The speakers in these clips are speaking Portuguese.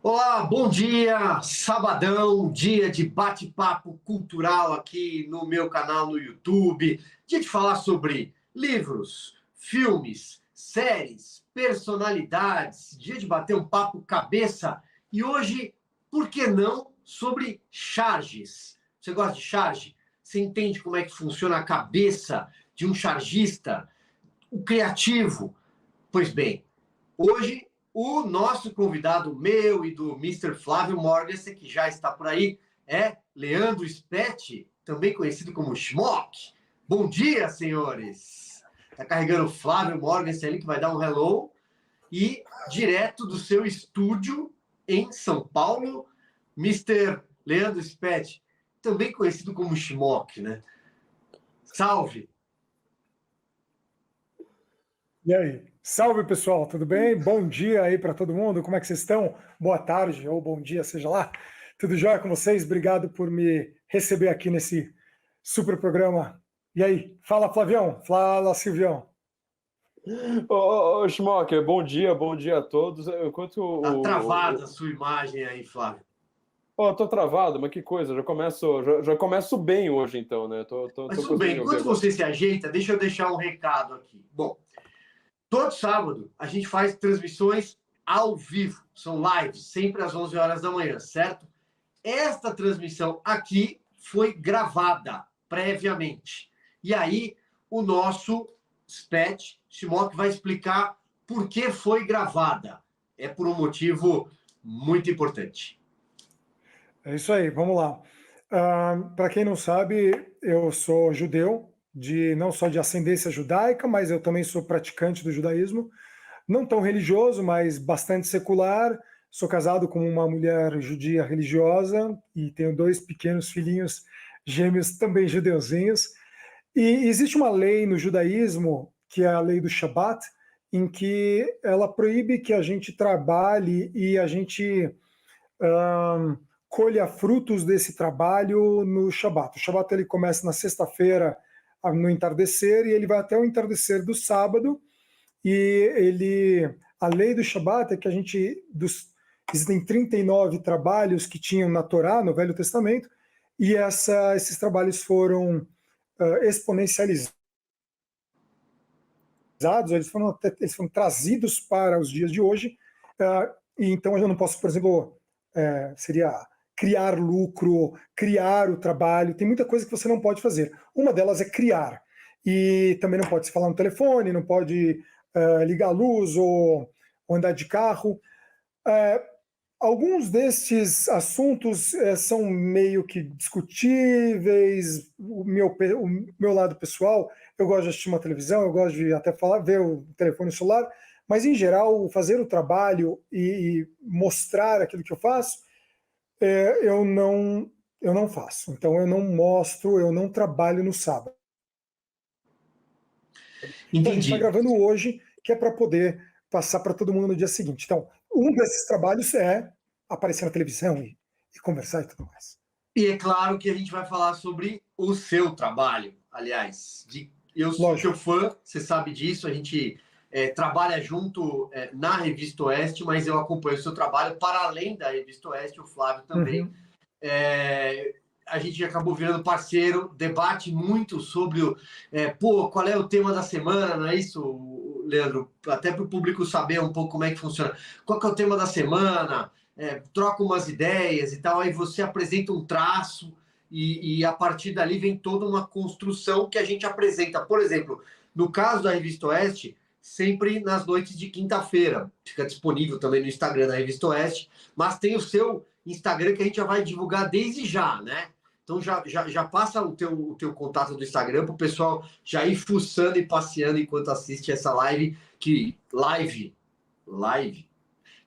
Olá, bom dia, sabadão, dia de bate-papo cultural aqui no meu canal no YouTube, dia de falar sobre livros, filmes, séries, personalidades, dia de bater um papo cabeça e hoje, por que não, sobre charges. Você gosta de charge? Você entende como é que funciona a cabeça de um chargista, o criativo? Pois bem, hoje, o nosso convidado, meu e do Mr. Flávio Morgenstern, que já está por aí, é Leandro Spetti, também conhecido como Schmock. Bom dia, senhores! Está carregando o Flávio Morgenstern ali, que vai dar um hello, e direto do seu estúdio em São Paulo, Mr. Leandro Spetti, também conhecido como Schmock, né? Salve! E aí? Salve, pessoal, tudo bem? Bom dia aí para todo mundo, como é que vocês estão? Boa tarde ou bom dia, seja lá. Tudo jóia com vocês? Obrigado por me receber aqui nesse super programa. E aí? Fala, Flavião. Fala, Silvião. Ô, Schmocker, bom dia a todos. Enquanto Tá travada a sua imagem aí, Flávio. tô travado, mas que coisa, já começo bem hoje então, né? Mas tudo bem, enquanto você se ajeita, deixa eu deixar um recado aqui. Bom, todo sábado a gente faz transmissões ao vivo, são lives, sempre às 11 horas da manhã, certo? Esta transmissão aqui foi gravada previamente. E aí, o nosso SPET, Shimock, vai explicar por que foi gravada. É por um motivo muito importante. É isso aí, vamos lá. Para quem não sabe, eu sou judeu, não só de ascendência judaica, mas eu também sou praticante do judaísmo. Não tão religioso, mas bastante secular. Sou casado com uma mulher judia religiosa e tenho dois pequenos filhinhos gêmeos também judeuzinhos. E existe uma lei no judaísmo, que é a lei do Shabat, em que ela proíbe que a gente trabalhe e a gente colha frutos desse trabalho no Shabat. O Shabat ele começa na sexta-feira no entardecer e ele vai até o entardecer do sábado. E a lei do Shabat é que existem 39 trabalhos que tinham na Torá, no Velho Testamento, e esses trabalhos foram exponencializados, eles foram trazidos para os dias de hoje, e então eu não posso, por exemplo, seria criar lucro, criar o trabalho, tem muita coisa que você não pode fazer. Uma delas é criar, e também não pode se falar no telefone, não pode ligar a luz ou andar de carro. Alguns destes assuntos são meio que discutíveis. O meu lado pessoal, eu gosto de assistir uma televisão, eu gosto de até ver o telefone celular, mas em geral, fazer o trabalho e mostrar aquilo que eu faço, eu não faço. Então eu não mostro, eu não trabalho no sábado. Então, a gente está gravando hoje, que é para poder passar para todo mundo no dia seguinte. Então, um desses trabalhos é aparecer na televisão e conversar e tudo mais. E é claro que a gente vai falar sobre o seu trabalho, aliás. Eu sou seu fã, você sabe disso, a gente trabalha junto na Revista Oeste, mas eu acompanho o seu trabalho para além da Revista Oeste, o Flávio também. Uhum. A gente acabou virando parceiro, debate muito sobre qual é o tema da semana, não é isso, Leandro? Até para o público saber um pouco como é que funciona. Qual que é o tema da semana? Troca umas ideias e tal, aí você apresenta um traço e a partir dali vem toda uma construção que a gente apresenta. Por exemplo, no caso da Revista Oeste, sempre nas noites de quinta-feira, fica disponível também no Instagram da Revista Oeste, mas tem o seu Instagram que a gente já vai divulgar desde já, né? Então já passa o teu contato do Instagram para o pessoal já ir fuçando e passeando enquanto assiste essa live, que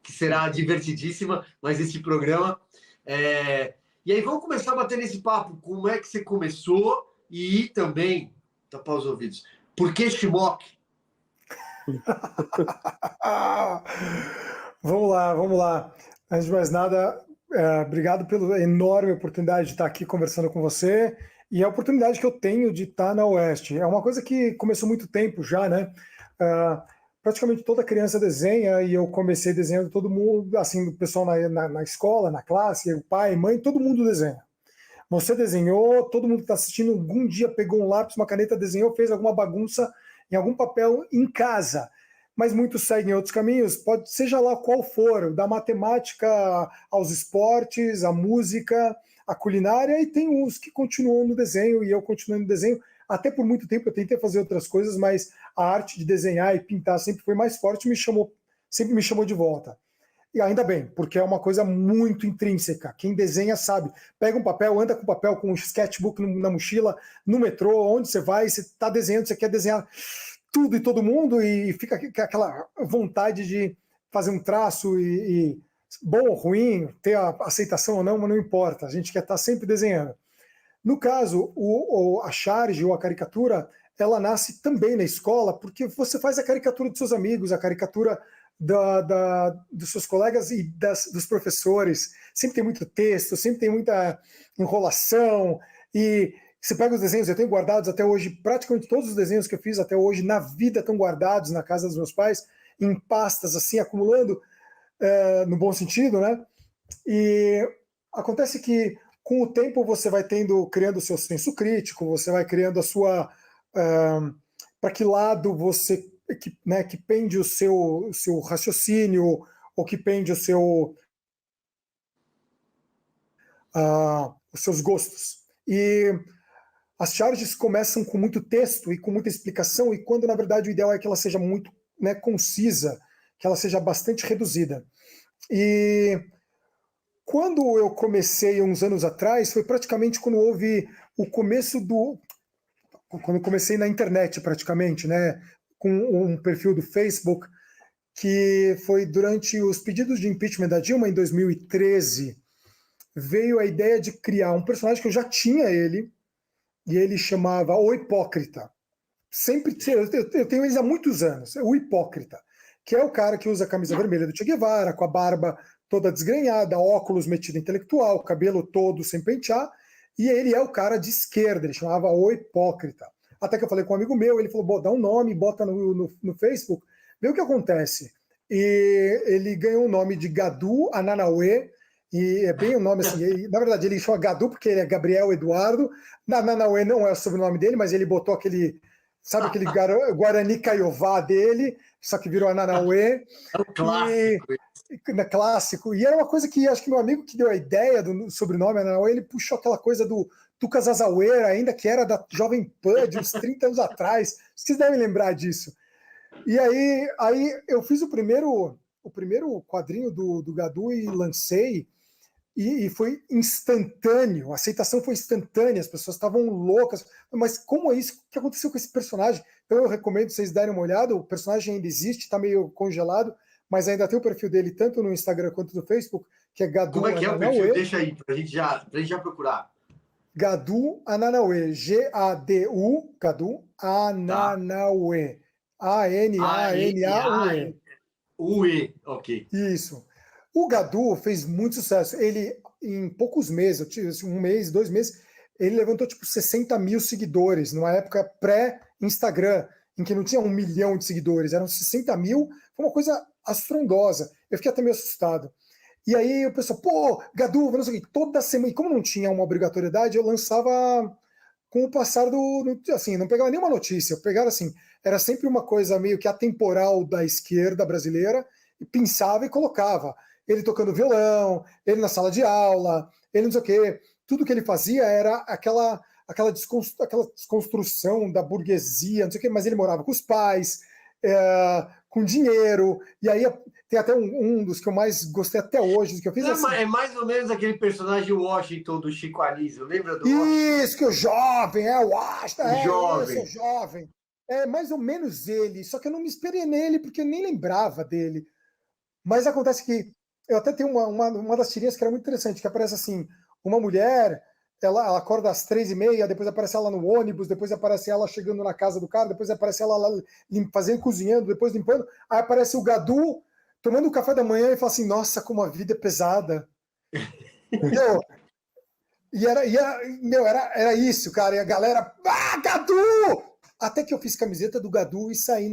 será divertidíssima, mas esse programa. E aí vamos começar a bater nesse papo. Como é que você começou? E também, tapar os ouvidos, por que Shimock? Vamos lá. Antes de mais nada, obrigado pela enorme oportunidade de estar aqui conversando com você e a oportunidade que eu tenho de estar na Oeste. É uma coisa que começou muito tempo já, né? praticamente toda criança desenha, e eu comecei desenhando todo mundo, assim, o pessoal na escola, na classe, o pai, mãe, todo mundo desenha. Você desenhou, todo mundo que está assistindo, algum dia pegou um lápis, uma caneta, desenhou, fez alguma bagunça em algum papel em casa. Mas muitos seguem outros caminhos, pode, seja lá qual for, da matemática aos esportes, a música, a culinária, e tem uns que continuam no desenho, e eu continuo no desenho. Até por muito tempo eu tentei fazer outras coisas, mas a arte de desenhar e pintar sempre foi mais forte, sempre me chamou de volta. E ainda bem, porque é uma coisa muito intrínseca. Quem desenha sabe. Pega um papel, anda com papel, com um sketchbook na mochila, no metrô, onde você vai, você está desenhando, você quer desenhar tudo e todo mundo, e fica aquela vontade de fazer um traço bom ou ruim, ter a aceitação ou não, mas não importa. A gente quer estar sempre desenhando. No caso, a charge ou a caricatura, ela nasce também na escola, porque você faz a caricatura dos seus amigos, a caricatura dos seus colegas e dos professores. Sempre tem muito texto, sempre tem muita enrolação, e você pega os desenhos, eu tenho guardados até hoje, praticamente todos os desenhos que eu fiz até hoje na vida estão guardados na casa dos meus pais, em pastas assim, acumulando, no bom sentido, né? E acontece que com o tempo você vai criando o seu senso crítico, você vai criando a sua... para que lado você... que pende o seu raciocínio, ou que pende os seus gostos. E as charges começam com muito texto e com muita explicação, e quando na verdade o ideal é que ela seja muito, né, concisa, que ela seja bastante reduzida. E quando eu comecei uns anos atrás, foi praticamente quando houve o começo quando eu comecei na internet praticamente, né, com um perfil do Facebook, que foi durante os pedidos de impeachment da Dilma em 2013, veio a ideia de criar um personagem que eu já tinha ele, e ele chamava O Hipócrita. Eu tenho eles há muitos anos, o Hipócrita, que é o cara que usa a camisa vermelha do Che Guevara, com a barba toda desgrenhada, óculos metido intelectual, cabelo todo sem pentear, e ele é o cara de esquerda, ele chamava O Hipócrita. Até que eu falei com um amigo meu, ele falou, dá um nome, bota no Facebook, vê o que acontece. E ele ganhou o nome de Gadu Ananauê, e é bem o nome assim, na verdade ele chama Gadu porque ele é Gabriel Eduardo, Ananauê não é o sobrenome dele, mas ele botou aquele Guarani Caiová dele, só que virou Ananauê. É um clássico. Clássico. E era uma coisa que acho que meu amigo que deu a ideia do sobrenome Ananauê, ele puxou aquela coisa do Tucas Azaueira, ainda que era da Jovem Pan, de uns 30 anos atrás. Vocês devem lembrar disso. E aí eu fiz o primeiro quadrinho do Gadu e lancei, e foi instantâneo, a aceitação foi instantânea, as pessoas estavam loucas, mas como é isso? O que aconteceu com esse personagem? Então eu recomendo vocês darem uma olhada, o personagem ainda existe, está meio congelado, mas ainda tem o perfil dele tanto no Instagram quanto no Facebook, que é Gadu Como é que é Ananauê. o perfil? Deixa aí, pra gente já procurar. Gadu Ananauê, Gadu, Gadu Ananauê, Ananauê. UE, ok. Isso. O Gadu fez muito sucesso. Ele, em poucos meses, um mês, 2 meses, ele levantou tipo 60 mil seguidores, numa época pré-Instagram, em que não tinha 1 milhão de seguidores, eram 60 mil, foi uma coisa astrondosa. Eu fiquei até meio assustado. E aí o pessoal, Gadu, não sei o quê, toda semana, e como não tinha uma obrigatoriedade, eu lançava com o passar assim, não pegava nenhuma notícia, eu pegava assim, era sempre uma coisa meio que atemporal da esquerda brasileira, e pensava e colocava. Ele tocando violão, ele na sala de aula, ele não sei o quê. Tudo que ele fazia era aquela desconstrução da burguesia, não sei o quê, mas ele morava com os pais, com dinheiro, e aí tem até um dos que eu mais gostei até hoje, que eu fiz assim. É mais ou menos aquele personagem Washington do Chico Anísio, lembra do Washington? Isso, que o jovem, Washington, jovem. Isso, jovem. É mais ou menos ele, só que eu não me esperei nele, porque eu nem lembrava dele. Mas acontece que eu até tenho uma das tirinhas que era muito interessante, que aparece assim, uma mulher, ela acorda às 3h30, depois aparece ela no ônibus, depois aparece ela chegando na casa do cara, depois aparece ela lá fazendo, cozinhando, depois limpando, aí aparece o Gadu tomando o café da manhã e fala assim, nossa, como a vida é pesada. Era isso, cara, e a galera, Gadu! Até que eu fiz camiseta do Gadu e saí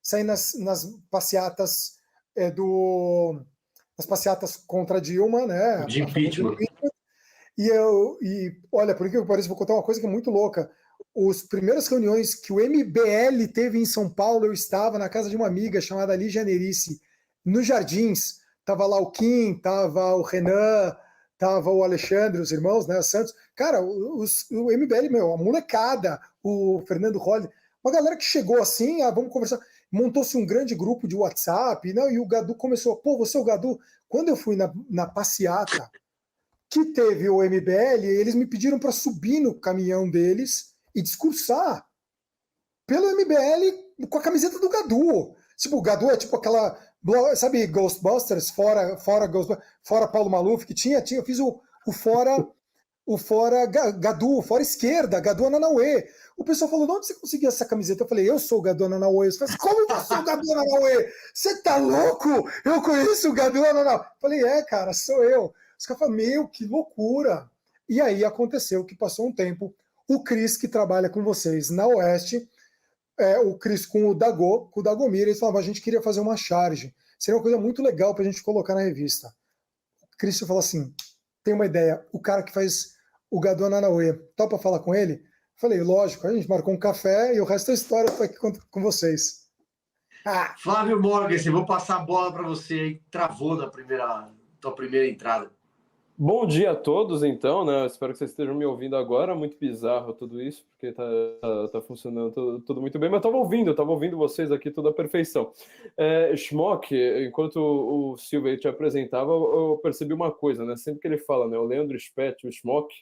saí nas passeatas nas passeatas contra Dilma, né? De impeachment. E olha, por que eu pareço, vou contar uma coisa que é muito louca. As primeiras reuniões que o MBL teve em São Paulo, eu estava na casa de uma amiga chamada Lígia Nerice, nos Jardins. Tava lá o Kim, tava o Renan, tava o Alexandre, os irmãos, né, Santos. Cara, o MBL, a molecada, o Fernando Holly, uma galera que chegou assim, vamos conversar. Montou-se um grande grupo de WhatsApp, né, e o Gadu começou, você é o Gadu? Quando eu fui na passeata que teve o MBL, eles me pediram para subir no caminhão deles e discursar pelo MBL com a camiseta do Gadu. Tipo, o Gadu é tipo aquela, sabe, Ghostbusters, fora Paulo Maluf, que tinha, eu fiz o fora Gadu, fora esquerda, Gadu Ananauê. O pessoal falou, de onde você conseguiu essa camiseta? Eu falei, eu sou o Gadu Ananauê. Você falou, como você é o Gadu Ananauê? Você tá louco? Eu conheço o Gadu Ananauê. Eu falei, cara, sou eu. Os caras falaram, que loucura. E aí aconteceu que passou um tempo, o Cris, que trabalha com vocês na Oeste, o Cris com o Dagomir, eles falavam, a gente queria fazer uma charge. Seria uma coisa muito legal pra gente colocar na revista. O Cris falou assim, tem uma ideia, o cara que faz o Gadu Ananauê, topa falar com ele? Falei, lógico, a gente marcou um café e o resto da história foi aqui com vocês. Flávio Morgan, vou passar a bola para você aí, travou na tua primeira entrada. Bom dia a todos, então, né? Espero que vocês estejam me ouvindo agora. Muito bizarro tudo isso, porque tá funcionando tudo muito bem, mas eu tava ouvindo vocês aqui toda a perfeição. Schmock, enquanto o Silvio te apresentava, eu percebi uma coisa, né? Sempre que ele fala, né? O Leandro Spett, o Schmock,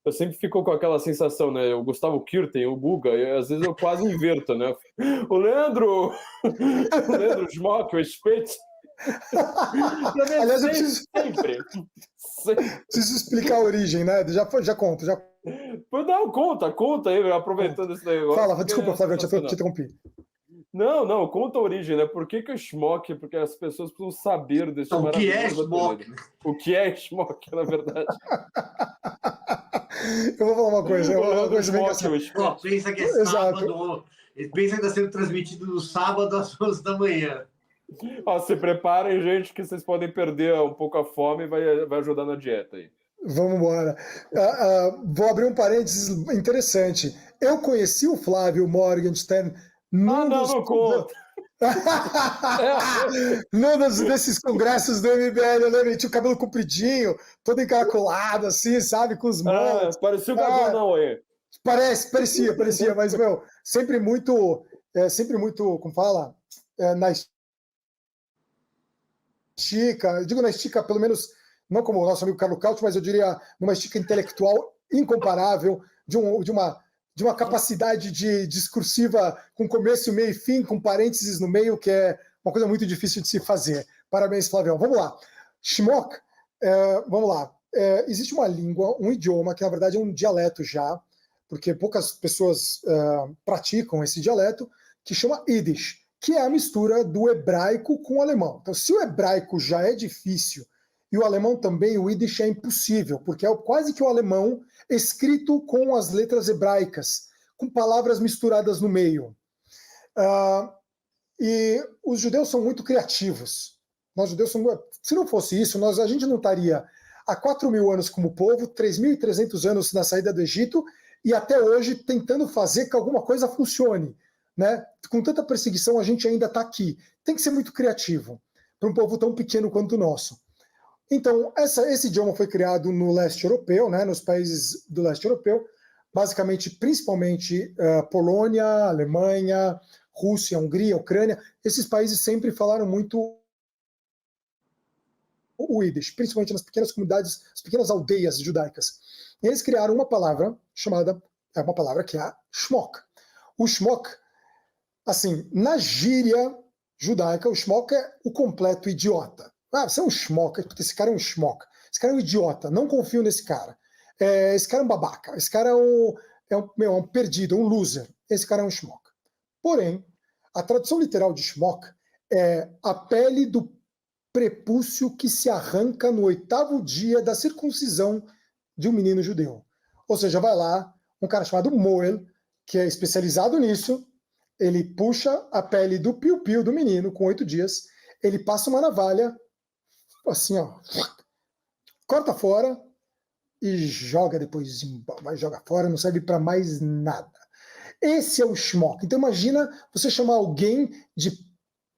eu sempre fico com aquela sensação, né? O Gustavo Kirten, o Guga, e às vezes eu quase inverto, né? O Leandro Schmock, o Spett. Aliás, eu preciso explicar a origem, né? Já conto. Não, conta aí, aproveitando esse negócio. Fala, desculpa, Flávio, eu te interrompi. Não, conta a origem, né? Por que o Schmock? Porque as pessoas precisam saber desse o que é Schmock? O que é Schmock, na verdade. Eu vou falar uma coisa. Pensa que é sábado. Pensa que está sendo transmitido no sábado às 11 da manhã. Se preparem, gente, que vocês podem perder um pouco a fome e vai ajudar na dieta aí. Vamos embora. Vou abrir um parênteses interessante. Eu conheci o Flávio Morgenstern não conta. Num desses congressos do MBL, eu lembro, tinha o cabelo compridinho, todo encaracolado, assim, sabe, com os mãos. Parecia o Gadu Ananauê. Parecia, mas, sempre muito, como fala, na estica, eu digo na estica, pelo menos, não como o nosso amigo Carlos Cauti, mas eu diria numa estica intelectual incomparável, de uma capacidade discursiva com começo, meio e fim, com parênteses no meio, que é uma coisa muito difícil de se fazer. Parabéns, Flavião. Vamos lá. Schmock, vamos lá. Existe uma língua, um idioma, que na verdade é um dialeto já, porque poucas pessoas praticam esse dialeto, que chama Yiddish, que é a mistura do hebraico com o alemão. Então, se o hebraico já é difícil e o alemão também, o Yiddish é impossível, porque é quase que o alemão escrito com as letras hebraicas, com palavras misturadas no meio. E os judeus são muito criativos. Nós judeus se não fosse isso, a gente não estaria há 4.000 anos como povo, 3.300 anos na saída do Egito, e até hoje tentando fazer que alguma coisa funcione. Né? Com tanta perseguição, a gente ainda está aqui. Tem que ser muito criativo para um povo tão pequeno quanto o nosso. Então, esse idioma foi criado no leste europeu, né, nos países do leste europeu, basicamente, principalmente Polônia, Alemanha, Rússia, Hungria, Ucrânia. Esses países sempre falaram muito o Yiddish, principalmente nas pequenas comunidades, as pequenas aldeias judaicas. E eles criaram uma palavra uma palavra que é a Schmock. O Schmock, assim, na gíria judaica, o Schmock é o completo idiota. Você é um Schmock, porque esse cara é um Schmock. Esse cara é um idiota, não confio nesse cara. Esse cara é um babaca, esse cara é um perdido, um loser. Esse cara é um Schmock. Porém, a tradução literal de Schmock é a pele do prepúcio que se arranca no 8º dia da circuncisão de um menino judeu. Ou seja, vai lá, um cara chamado Moel, que é especializado nisso, ele puxa a pele do piu-piu do menino com 8 dias, ele passa uma navalha, assim, ó, corta fora e joga depois, vai jogar fora, não serve para mais nada. Esse é o schmock. Então imagina você chamar alguém de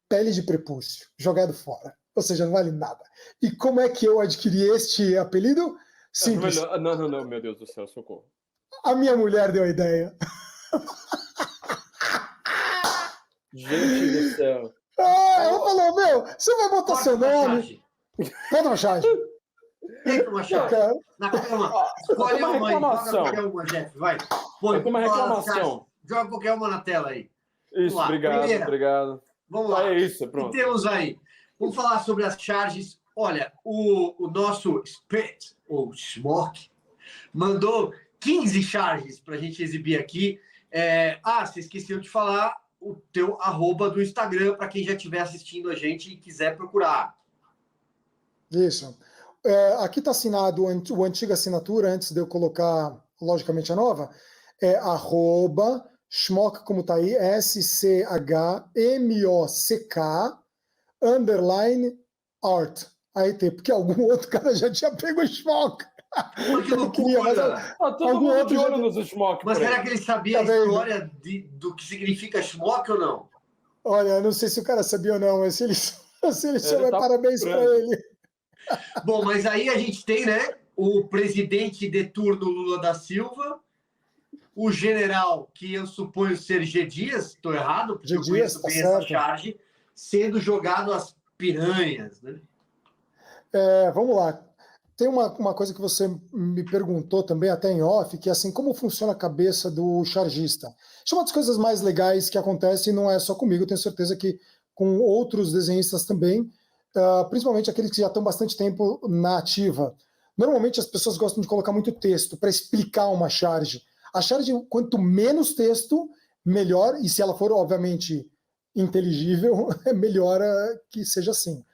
pele de prepúcio, jogado fora. Ou seja, não vale nada. E como é que eu adquiri este apelido? Simples. Não, meu Deus do céu, socorro. A minha mulher deu a ideia. Gente do céu. Ela falou, meu, você vai botar seu nome. Pode uma charge. Tenta uma charge. Na cama. Escolhe uma reclamação. Joga qualquer uma, Jeff. Vai. Põe uma reclamação. Joga qualquer uma na tela aí. Isso, obrigado. Vamos lá. É isso, pronto. O que temos aí? Vamos falar sobre as charges. Olha, o nosso Spit, ou Schmock, mandou 15 charges para a gente exibir aqui. Você esqueceu de falar o teu @ do Instagram para quem já estiver assistindo a gente e quiser procurar. Isso. Aqui está assinado a antiga assinatura, antes de eu colocar, logicamente, a nova. É @Schmock, como está aí, SCHMOCK _ porque algum outro cara já tinha pego o Schmock. Que loucura! Todo mundo de olho nos Schmock. Mas será que ele sabia a história do que significa Schmock ou não? Olha, não sei se o cara sabia ou não, mas se ele souber, parabéns para ele. Bom, mas aí a gente tem, né, o presidente de turno Lula da Silva, o general, que eu suponho ser G. Dias, estou errado, porque eu conheço bem essa charge, sendo jogado às piranhas, né? Vamos lá. Tem uma coisa que você me perguntou também, até em off, que é assim, como funciona a cabeça do chargista? Isso é uma das coisas mais legais que acontece, e não é só comigo, eu tenho certeza que com outros desenhistas também, principalmente aqueles que já estão bastante tempo na ativa. Normalmente as pessoas gostam de colocar muito texto para explicar uma charge. A charge, quanto menos texto, melhor, e se ela for, obviamente, inteligível, é melhor que seja assim,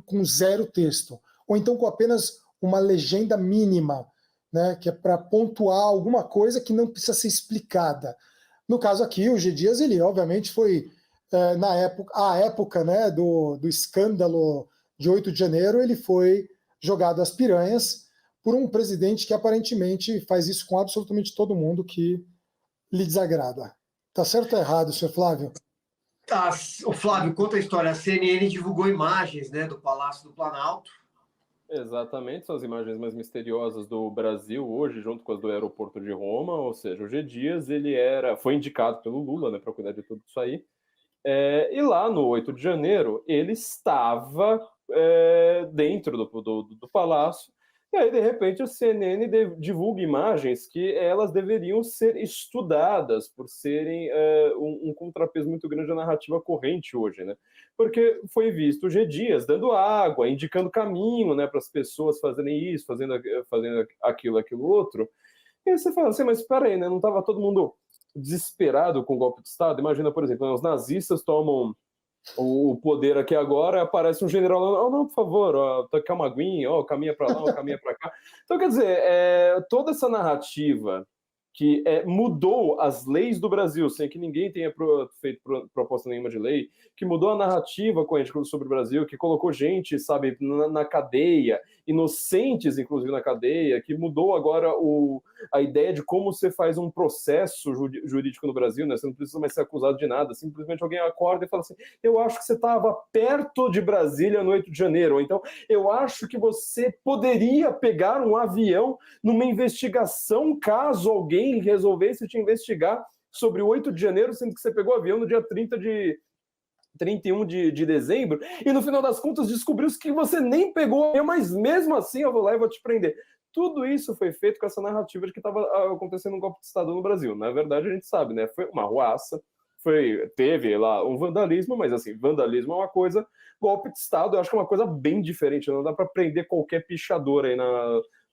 com zero texto. Ou então com apenas uma legenda mínima, né, que é para pontuar alguma coisa que não precisa ser explicada. No caso aqui, o G. Dias, ele obviamente foi, a época, né, do escândalo de 8 de janeiro, ele foi jogado às piranhas por um presidente que aparentemente faz isso com absolutamente todo mundo que lhe desagrada. Tá certo ou errado, senhor Flávio? O Flávio, conta a história. A CNN divulgou imagens, né, do Palácio do Planalto. Exatamente, são as imagens mais misteriosas do Brasil hoje, junto com as do aeroporto de Roma, ou seja, o G. Dias foi indicado pelo Lula, né, para cuidar de tudo isso aí, e lá no 8 de janeiro ele estava dentro do palácio, e aí de repente a CNN divulga imagens que elas deveriam ser estudadas por serem um contrapeso muito grande à narrativa corrente hoje, né? Porque foi visto o G. Dias dando água, indicando caminho, né, para as pessoas fazerem isso, fazendo aquilo outro. E aí você fala assim, mas espera aí, né, não estava todo mundo desesperado com o golpe de Estado? Imagina, por exemplo, os nazistas tomam o poder aqui agora, aparece um general lá, não, por favor, quer uma aguinha, caminha para lá, caminha para cá. Então, quer dizer, toda essa narrativa que mudou as leis do Brasil, sem que ninguém tenha feito proposta nenhuma de lei, que mudou a narrativa sobre o Brasil, que colocou gente, sabe, na cadeia, inocentes, inclusive, na cadeia, que mudou agora a ideia de como você faz um processo jurídico no Brasil, né? Você não precisa mais ser acusado de nada, simplesmente alguém acorda e fala assim, eu acho que você estava perto de Brasília no 8 de janeiro, ou então, eu acho que você poderia pegar um avião numa investigação, caso alguém resolvesse te investigar sobre o 8 de janeiro, sendo que você pegou o avião no dia 31 de dezembro, e no final das contas descobriu-se que você nem pegou o avião, mas mesmo assim eu vou lá e vou te prender. Tudo isso foi feito com essa narrativa de que estava acontecendo um golpe de Estado no Brasil. Na verdade, a gente sabe, né? Foi uma ruaça, teve lá um vandalismo, mas assim, vandalismo é uma coisa, golpe de Estado eu acho que é uma coisa bem diferente, não dá para prender qualquer pichador aí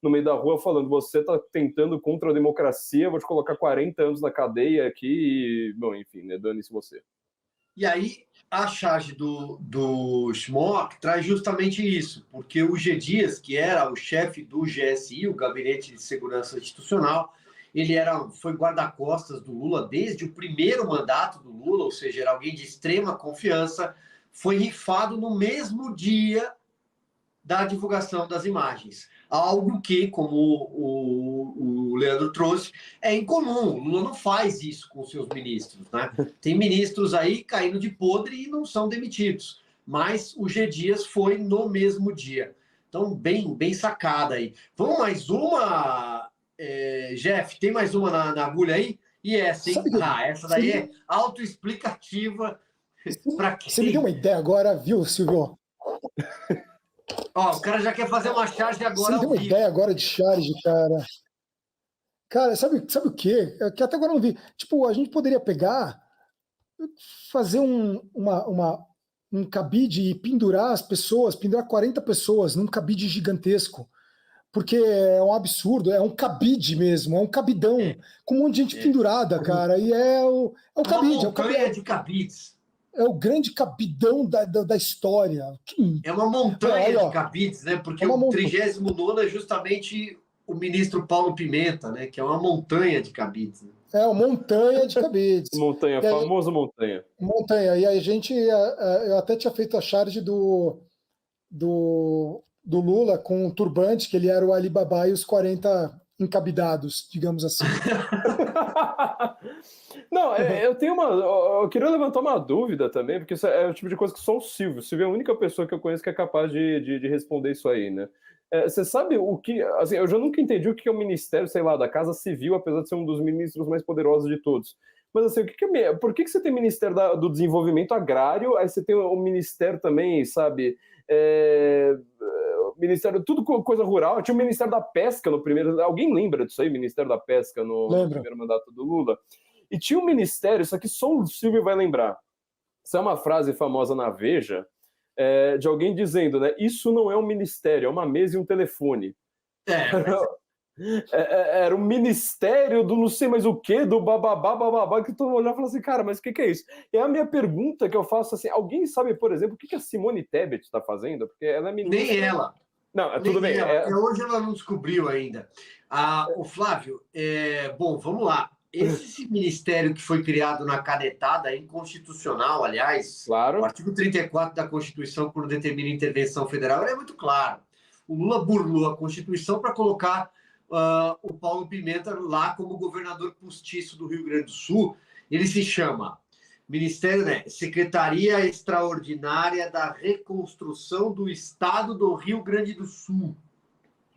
no meio da rua falando, você está tentando contra a democracia, vou te colocar 40 anos na cadeia aqui, e, bom, enfim, né, dane-se você. E aí, a charge do Schmock traz justamente isso, porque o G. Dias, que era o chefe do GSI, o Gabinete de Segurança Institucional, ele foi guarda-costas do Lula desde o primeiro mandato do Lula, ou seja, era alguém de extrema confiança, foi rifado no mesmo dia da divulgação das imagens. Algo que, como o Leandro trouxe, é incomum. O Lula não faz isso com seus ministros, né? Tem ministros aí caindo de podre e não são demitidos. Mas o G Dias foi no mesmo dia. Então, bem sacada aí. Vamos mais uma, Jeff? Tem mais uma na agulha aí? E essa, hein? Essa daí é autoexplicativa. Você me deu uma ideia agora, viu, Silvio? Ó, o cara já quer fazer uma charge agora. Você me deu uma ideia agora de charge, cara. Cara, sabe o quê? Que até agora eu não vi. Tipo, a gente poderia pegar, fazer um cabide e pendurar as pessoas, pendurar 40 pessoas num cabide gigantesco. Porque é um absurdo, é um cabide mesmo, é um cabidão, com um monte de gente pendurada, cara. E é o cabide. Uma montanha de cabides. É o grande cabidão da história. É uma montanha de cabides, né? Porque o 39º é justamente o ministro Paulo Pimenta, né? Que é uma montanha de cabides. Né? É uma montanha de cabides. Montanha, famosa montanha. Montanha. E a gente, eu até tinha feito a charge do Lula com o turbante, que ele era o Alibaba e os 40 encabidados, digamos assim. Não, eu queria levantar uma dúvida também, porque isso é o tipo de coisa que só o Silvio é a única pessoa que eu conheço que é capaz de responder isso aí, né? Você sabe o que, assim, eu já nunca entendi o que é o Ministério, sei lá, da Casa Civil, apesar de ser um dos ministros mais poderosos de todos. Mas assim, por que você tem Ministério do Desenvolvimento Agrário, aí você tem o Ministério também, sabe, Ministério, tudo coisa rural, tinha o Ministério da Pesca no primeiro, alguém lembra disso aí, Ministério da Pesca no primeiro mandato do Lula? E tinha um ministério, isso aqui só o Silvio vai lembrar. Isso é uma frase famosa na Veja, de alguém dizendo, né? Isso não é um ministério, é uma mesa e um telefone. Era um ministério do não sei mais o que, do bababá, que todo mundo olhava e falava assim, cara, mas o que é isso? E a minha pergunta que eu faço assim, alguém sabe, por exemplo, o que a Simone Tebet está fazendo? Porque ela é ministra... Nem ela. Não, tudo bem. Até hoje ela não descobriu ainda. O Flávio, bom, vamos lá. Esse ministério que foi criado na canetada, inconstitucional, aliás, claro. O artigo 34 da Constituição, quando determina intervenção federal, é muito claro. O Lula burlou a Constituição para colocar o Paulo Pimenta lá como governador postiço do Rio Grande do Sul. Ele se chama Ministério, né? Secretaria Extraordinária da Reconstrução do Estado do Rio Grande do Sul.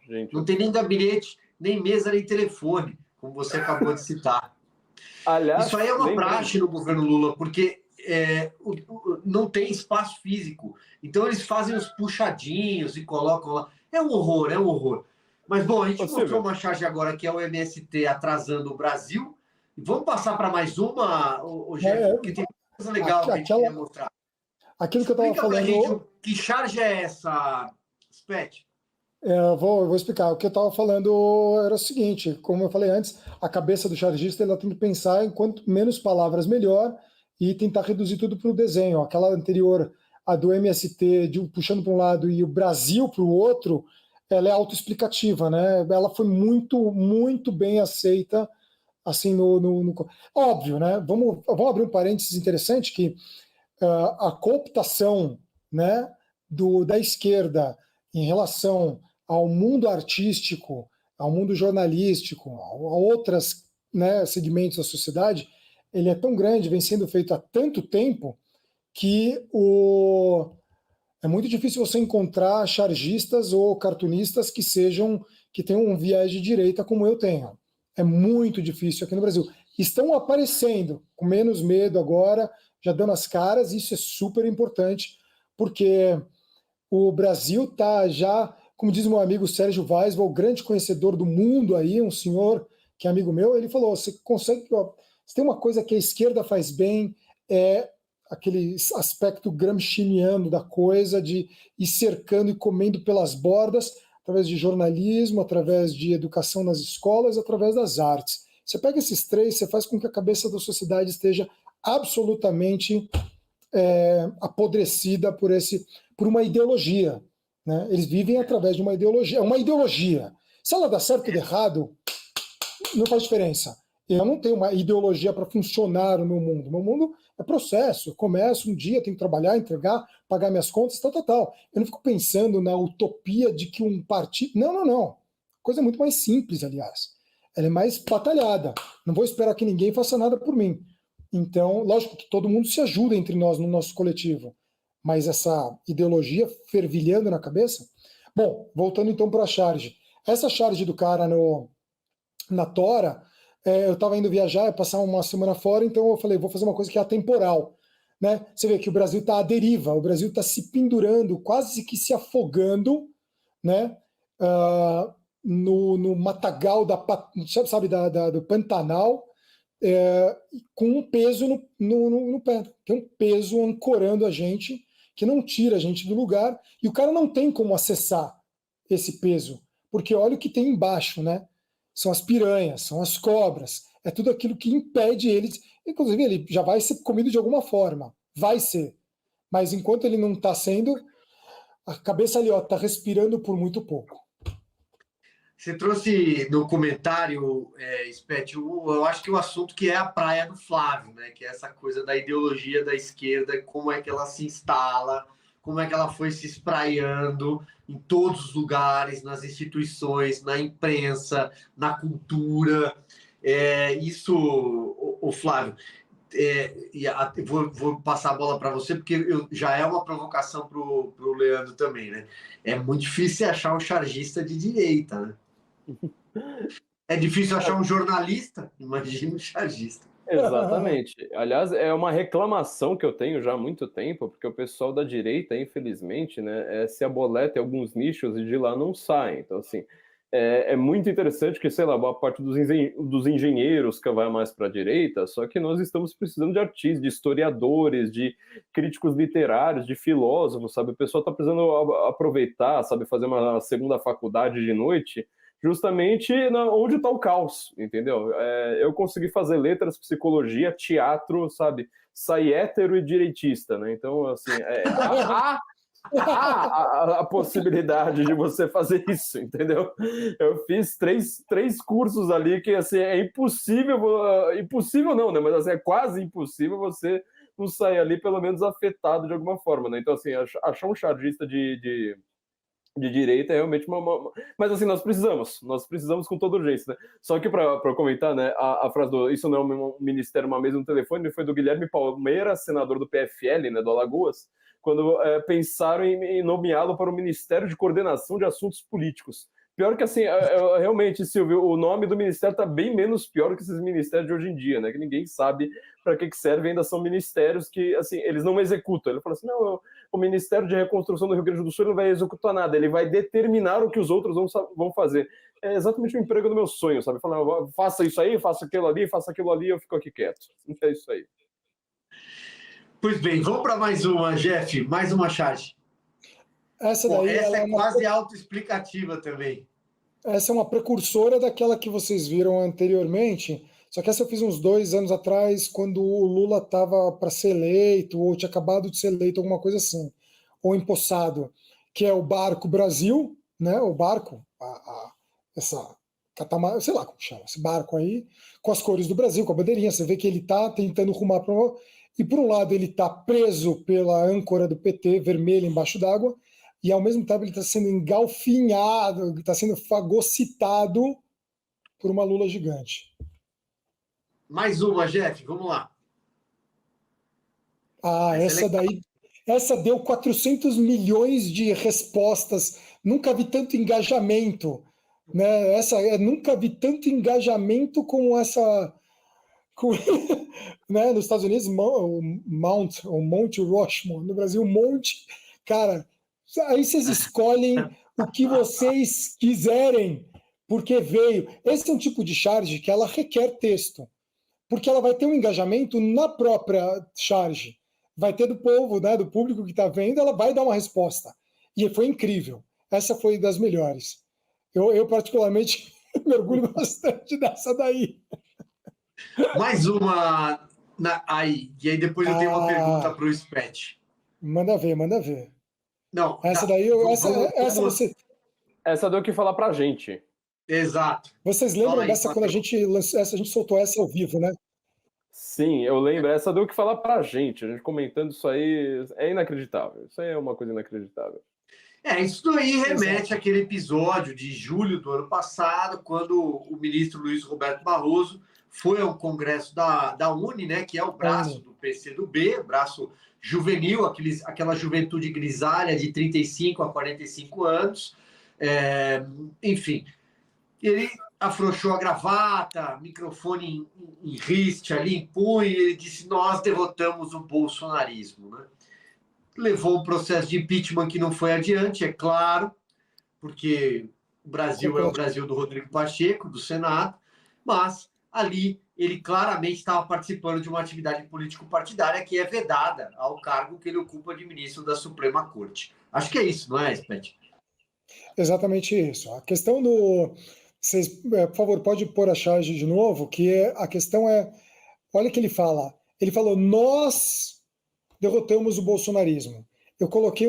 Gente, não tem nem gabinete, nem mesa, nem telefone, como você acabou de citar. Aliás, isso aí é uma praxe no governo Lula, porque não tem espaço físico. Então eles fazem os puxadinhos e colocam lá. É um horror. Mas, bom, a gente mostrou uma charge agora que é o MST atrasando o Brasil. Vamos passar para mais uma, Jeff, porque tem coisa legal que a gente queria mostrar. Aquilo que eu estava falando... Gente, que charge é essa, Spet? Eu vou explicar. O que eu estava falando era o seguinte, como eu falei antes, a cabeça do chargista ela tem que pensar em quanto menos palavras melhor e tentar reduzir tudo para o desenho. Aquela anterior, a do MST, puxando para um lado e o Brasil para o outro, ela é autoexplicativa, né? Ela foi muito, muito bem aceita assim óbvio, né? Vamos abrir um parênteses interessante que a cooptação, né, da esquerda em relação ao mundo artístico, ao mundo jornalístico, a outros, né, segmentos da sociedade, ele é tão grande, vem sendo feito há tanto tempo que é muito difícil você encontrar chargistas ou cartunistas que tenham um viés de direita como eu tenho. É muito difícil aqui no Brasil. Estão aparecendo com menos medo agora, já dando as caras, e isso é super importante, porque o Brasil está já, como diz meu amigo Sérgio Weiswald, o grande conhecedor do mundo aí, um senhor que é amigo meu, ele falou, você tem uma coisa que a esquerda faz bem, é aquele aspecto gramsciano da coisa, de ir cercando e comendo pelas bordas, através de jornalismo, através de educação nas escolas, através das artes. Você pega esses três, você faz com que a cabeça da sociedade esteja absolutamente apodrecida por uma ideologia. Né? Eles vivem através de uma ideologia. É uma ideologia. Se ela dá certo ou errado, não faz diferença. Eu não tenho uma ideologia para funcionar no meu mundo. Meu mundo é processo. Eu começo um dia, tenho que trabalhar, entregar, pagar minhas contas, tal, tal, tal. Eu não fico pensando na utopia de que um partido... Não, não, não. Coisa muito mais simples, aliás. Ela é mais batalhada. Não vou esperar que ninguém faça nada por mim. Então, lógico que todo mundo se ajuda entre nós no nosso coletivo. Mas essa ideologia fervilhando na cabeça... Bom, voltando então para a charge. Essa charge do cara na Tora, eu estava indo viajar, ia passar uma semana fora, então eu falei, vou fazer uma coisa que é atemporal. Né? Você vê que o Brasil está à deriva, o Brasil está se pendurando, quase que se afogando, né? No matagal sabe, do Pantanal, com um peso no pé. Tem um peso ancorando a gente, que não tira a gente do lugar, e o cara não tem como acessar esse peso, porque olha o que tem embaixo, né? São as piranhas, são as cobras, é tudo aquilo que impede eles. Inclusive, ele já vai ser comido de alguma forma, vai ser. Mas enquanto ele não está sendo, a cabeça ali está respirando por muito pouco. Você trouxe no comentário, Spet, eu acho que o assunto que é a praia do Flávio, né? Que é essa coisa da ideologia da esquerda, como é que ela se instala, como é que ela foi se espraiando em todos os lugares, nas instituições, na imprensa, na cultura. Isso, o Flávio, vou passar a bola para você, porque já é uma provocação para o Leandro também, né? É muito difícil achar um chargista de direita, né? É difícil achar um jornalista, imagina um chargista. Exatamente. Aliás, é uma reclamação que eu tenho já há muito tempo, porque o pessoal da direita, infelizmente, né, se aboleta em alguns nichos e de lá não sai. Então, assim, é muito interessante que, sei lá, boa parte dos engenheiros que vai mais para a direita, só que nós estamos precisando de artistas, de historiadores, de críticos literários, de filósofos, sabe? O pessoal está precisando aproveitar, sabe, fazer uma segunda faculdade de noite, justamente onde está o caos, entendeu? Eu consegui fazer letras, psicologia, teatro, sabe? Sair hétero e direitista, né? Então, assim, há a possibilidade de você fazer isso, entendeu? Eu fiz três cursos ali que, assim, é impossível não, né? Mas, assim, é quase impossível você não sair ali, pelo menos, afetado de alguma forma, né? Então, assim, achar um chargista de direita é realmente mas assim, nós precisamos com todo urgência, né? Só que para comentar, né, a frase do isso não é um ministério, uma mesa, um telefone, foi do Guilherme Palmeira, senador do PFL, né, do Alagoas, quando pensaram em nomeá-lo para o Ministério de Coordenação de Assuntos Políticos. Pior que, assim, realmente, Silvio, o nome do ministério está bem menos pior que esses ministérios de hoje em dia, né? Que ninguém sabe para que servem, ainda são ministérios que, assim, eles não executam. Ele fala assim, não, o Ministério de Reconstrução do Rio Grande do Sul não vai executar nada, ele vai determinar o que os outros vão fazer. É exatamente o emprego do meu sonho, sabe? Falar, faça isso aí, faça aquilo ali, eu fico aqui quieto. É isso aí. Pois bem, vamos para mais uma, Jeff, mais uma charge. Essa é quase autoexplicativa também. Essa é uma precursora daquela que vocês viram anteriormente, só que essa eu fiz uns 2 anos atrás, quando o Lula estava para ser eleito, ou tinha acabado de ser eleito, alguma coisa assim, ou empossado, que é o Barco Brasil, né? O barco, essa catamarã, sei lá como chama, esse barco aí, com as cores do Brasil, com a bandeirinha, você vê que ele está tentando rumar para... E por um lado ele está preso pela âncora do PT, vermelha, embaixo d'água, e ao mesmo tempo ele está sendo engalfinhado, está sendo fagocitado por uma lula gigante. Mais uma, Jeff, vamos lá. Essa deu 400 milhões de respostas, nunca vi tanto engajamento, né? Nunca vi tanto engajamento como essa... né? Nos Estados Unidos, Monte Rushmore, no Brasil, Monte... Cara, aí vocês escolhem o que vocês quiserem, porque veio. Esse é um tipo de charge que ela requer texto, porque ela vai ter um engajamento na própria charge. Vai ter do povo, né, do público que está vendo, ela vai dar uma resposta. E foi incrível. Essa foi das melhores. Eu particularmente, mergulho bastante dessa daí. Mais uma aí. E aí depois eu tenho uma pergunta para o Spet. Manda ver. Não, essa daí, essa você... Essa deu o que falar pra gente. Exato. Vocês lembram dessa quando a gente soltou essa ao vivo, né? Sim, eu lembro. Essa deu o que falar pra gente. A gente comentando isso aí é inacreditável. Isso aí é uma coisa inacreditável. Isso daí remete àquele episódio de julho do ano passado, quando o ministro Luiz Roberto Barroso foi ao congresso da UNE, né, que é o braço do PCdoB, braço juvenil, aquela juventude grisalha de 35 a 45 anos. Enfim, ele afrouxou a gravata, microfone em riste ali, em punho, e ele disse: nós derrotamos o bolsonarismo, né? Levou um processo de impeachment que não foi adiante, é claro, porque o Brasil é o Brasil do Rodrigo Pacheco, do Senado, mas ali ele claramente estava participando de uma atividade político-partidária que é vedada ao cargo que ele ocupa de ministro da Suprema Corte. Acho que é isso, não é, Spet? Exatamente isso. A questão do... Vocês, por favor, pode pôr a charge de novo, a questão é... Olha o que ele fala. Ele falou, nós derrotamos o bolsonarismo. Eu coloquei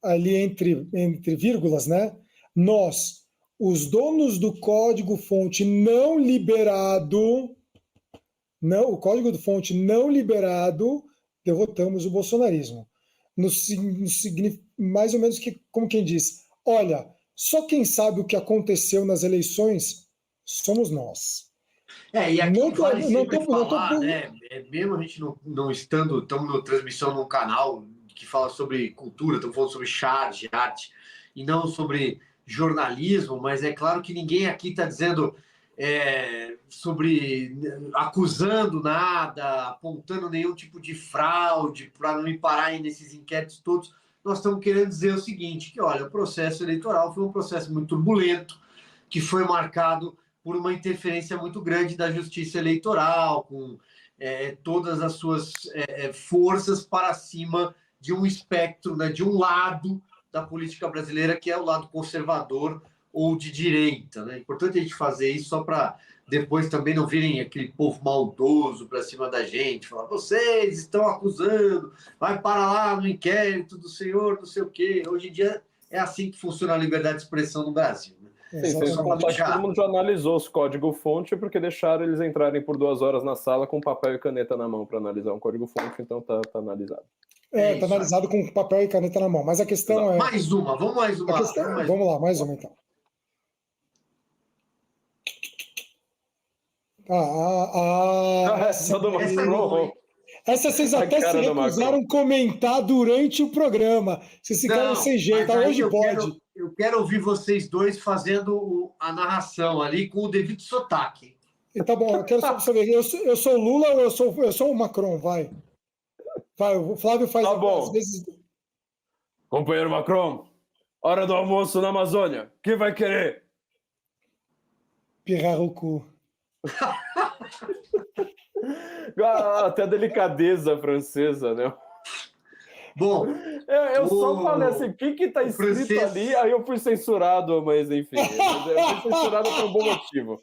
ali entre vírgulas, né? Nós, os donos do código-fonte não liberado, o código-fonte não liberado, derrotamos o bolsonarismo. Mais ou menos que, como quem diz, olha, só quem sabe o que aconteceu nas eleições somos nós. E aqui vale sempre falar, né? Mesmo a gente não estamos na transmissão num canal que fala sobre cultura, estamos falando sobre charge, arte, e não sobre jornalismo, mas é claro que ninguém aqui está dizendo acusando nada, apontando nenhum tipo de fraude para não me parar nesses inquéritos todos. Nós estamos querendo dizer o seguinte, que olha, o processo eleitoral foi um processo muito turbulento, que foi marcado por uma interferência muito grande da justiça eleitoral, com todas as suas forças para cima de um espectro, né, de um lado da política brasileira, que é o lado conservador ou de direita. Né? É importante a gente fazer isso só para depois também não virem aquele povo maldoso para cima da gente, falar, vocês estão acusando, vai para lá no inquérito do senhor, não sei o quê. Hoje em dia é assim que funciona a liberdade de expressão no Brasil. Né? Sim, todo mundo já analisou os código-fonte porque deixaram eles entrarem por 2 horas na sala com papel e caneta na mão para analisar um código-fonte, então tá analisado. Tá analisado com papel e caneta na mão, mas a questão é... Mais uma, vamos mais uma. Vamos lá, mais uma então. Essa vocês até se recusaram comentar durante o programa. Vocês ficaram sem jeito, hoje pode. Eu quero ouvir vocês dois fazendo a narração ali com o devido sotaque. Tá bom, eu quero só saber, eu sou o Lula ou eu sou o Macron? Vai, o Flávio faz às vezes... Companheiro Macron, hora do almoço na Amazônia, quem vai querer? Pirrar o cu. Até a delicadeza francesa, né? Bom, eu só falei assim, o que tá escrito ali? Aí eu fui censurado, mas enfim, eu fui censurado por um bom motivo.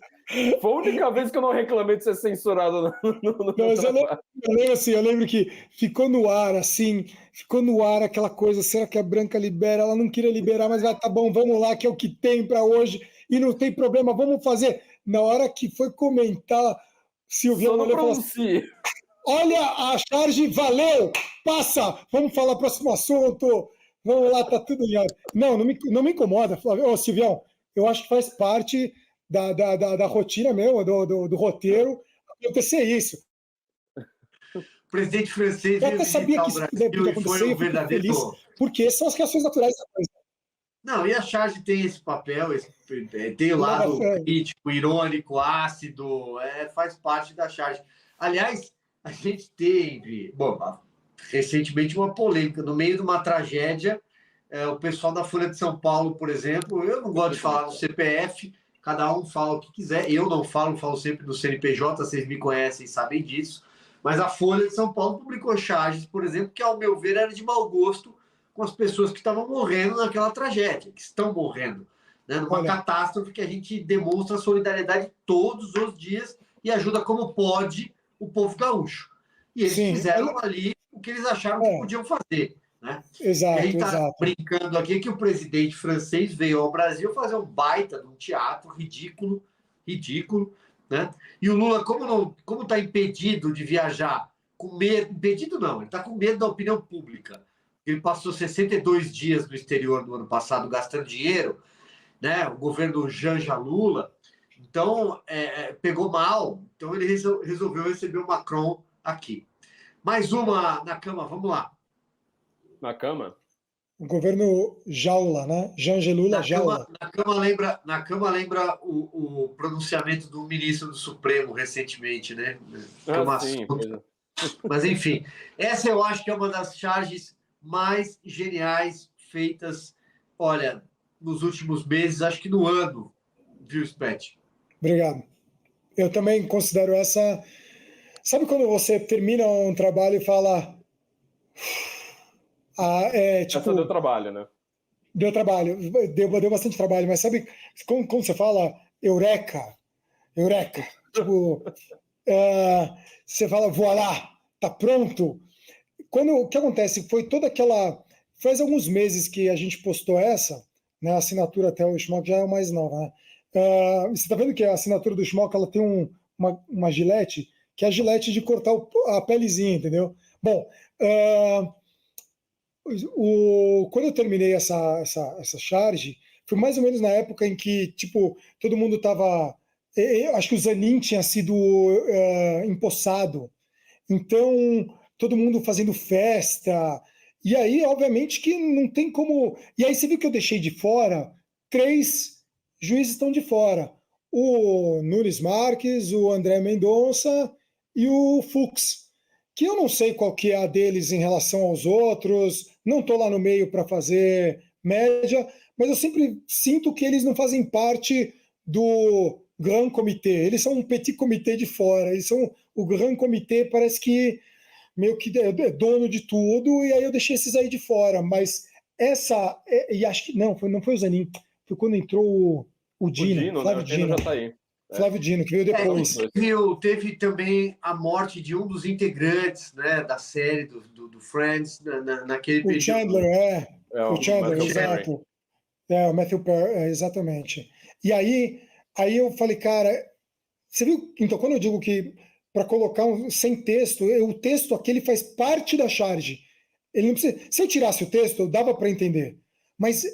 Foi a única vez que eu não reclamei de ser censurado eu lembro que ficou no ar aquela coisa, será que a Branca libera? Ela não queria liberar, mas tá bom, vamos lá, que é o que tem para hoje, e não tem problema, vamos fazer. Na hora que foi comentar, Silvio falou assim, olha a charge, valeu, passa, vamos falar o próximo assunto, vamos lá, tá tudo ligado. Não me incomoda, Flávio. Ô, Silvião, eu acho que faz parte da rotina mesmo, do roteiro, acontecer isso. O presidente francês eu até sabia que isso podia acontecer, foi um verdadeiro... feliz, porque são as reações naturais da coisa. Não, e a charge tem esse papel, tem o lado crítico, irônico, ácido, faz parte da charge. Aliás, a gente teve, recentemente uma polêmica, no meio de uma tragédia, o pessoal da Folha de São Paulo, por exemplo, eu não gosto de falar no CPF, cada um fala o que quiser, eu não falo sempre do CNPJ, vocês me conhecem e sabem disso, mas a Folha de São Paulo publicou charges, por exemplo, que ao meu ver era de mau gosto com as pessoas que estavam morrendo naquela tragédia, que estão morrendo, né? Numa catástrofe que a gente demonstra solidariedade todos os dias e ajuda como pode o povo gaúcho. E eles fizeram ali o que eles acharam que podiam fazer. né? Exato, E a gente está exato. brincando aqui que o presidente francês veio ao Brasil fazer um baita de um teatro ridículo, né? E o Lula, como está impedido de viajar, com medo, impedido não, ele está com medo da opinião pública. Ele passou 62 dias no exterior no ano passado gastando dinheiro, né? O governo Janja Lula. Então, pegou mal. Então, ele resolveu receber o Macron aqui. Mais uma na cama, vamos lá. Na cama? O governo Jaula, né? Janja Lula Jaula. Na cama lembra o pronunciamento do ministro do Supremo recentemente, né? Sim, mas, enfim, essa eu acho que é uma das charges mais geniais feitas, olha, nos últimos meses, acho que no ano, viu, Spet? Obrigado. Eu também considero essa... Sabe quando você termina um trabalho e fala... Essa deu trabalho, né? Deu trabalho, deu bastante trabalho, mas sabe como você fala eureka? Tipo, você fala, voilá, tá pronto. O que acontece? Foi toda aquela... Faz alguns meses que a gente postou essa, né? A assinatura até o Schmock já é mais nova, né? Você está vendo que a assinatura do Schmock ela tem uma gilete, que é a gilete de cortar a pelezinha, entendeu? Bom, quando eu terminei essa charge, foi mais ou menos na época em que, tipo, todo mundo estava... Acho que o Zanin tinha sido empossado. Então, todo mundo fazendo festa. E aí, obviamente, que não tem como... E aí você viu que eu deixei de fora 3 juízes estão de fora. O Nunes Marques, o André Mendonça e o Fux, que eu não sei qual que é a deles em relação aos outros, não estou lá no meio para fazer média, mas eu sempre sinto que eles não fazem parte do Grand Comité, eles são um petit comité de fora, eles são o Grand Comité, parece que meio que é dono de tudo, e aí eu deixei esses aí de fora, mas e acho que não foi o Zanin, foi quando entrou o Dino, Flávio né? O Dino Dino. já tá aí. Flávio Dino, que veio depois. Teve também a morte de um dos integrantes, né, da série do Friends, naquele período. O Chandler, o Chandler, exato. O Matthew Perry, exatamente. E aí eu falei, cara, você viu? Então, quando eu digo que para colocar sem texto, o texto aquele faz parte da charge. Ele não precisa, se eu tirasse o texto, dava para entender. Mas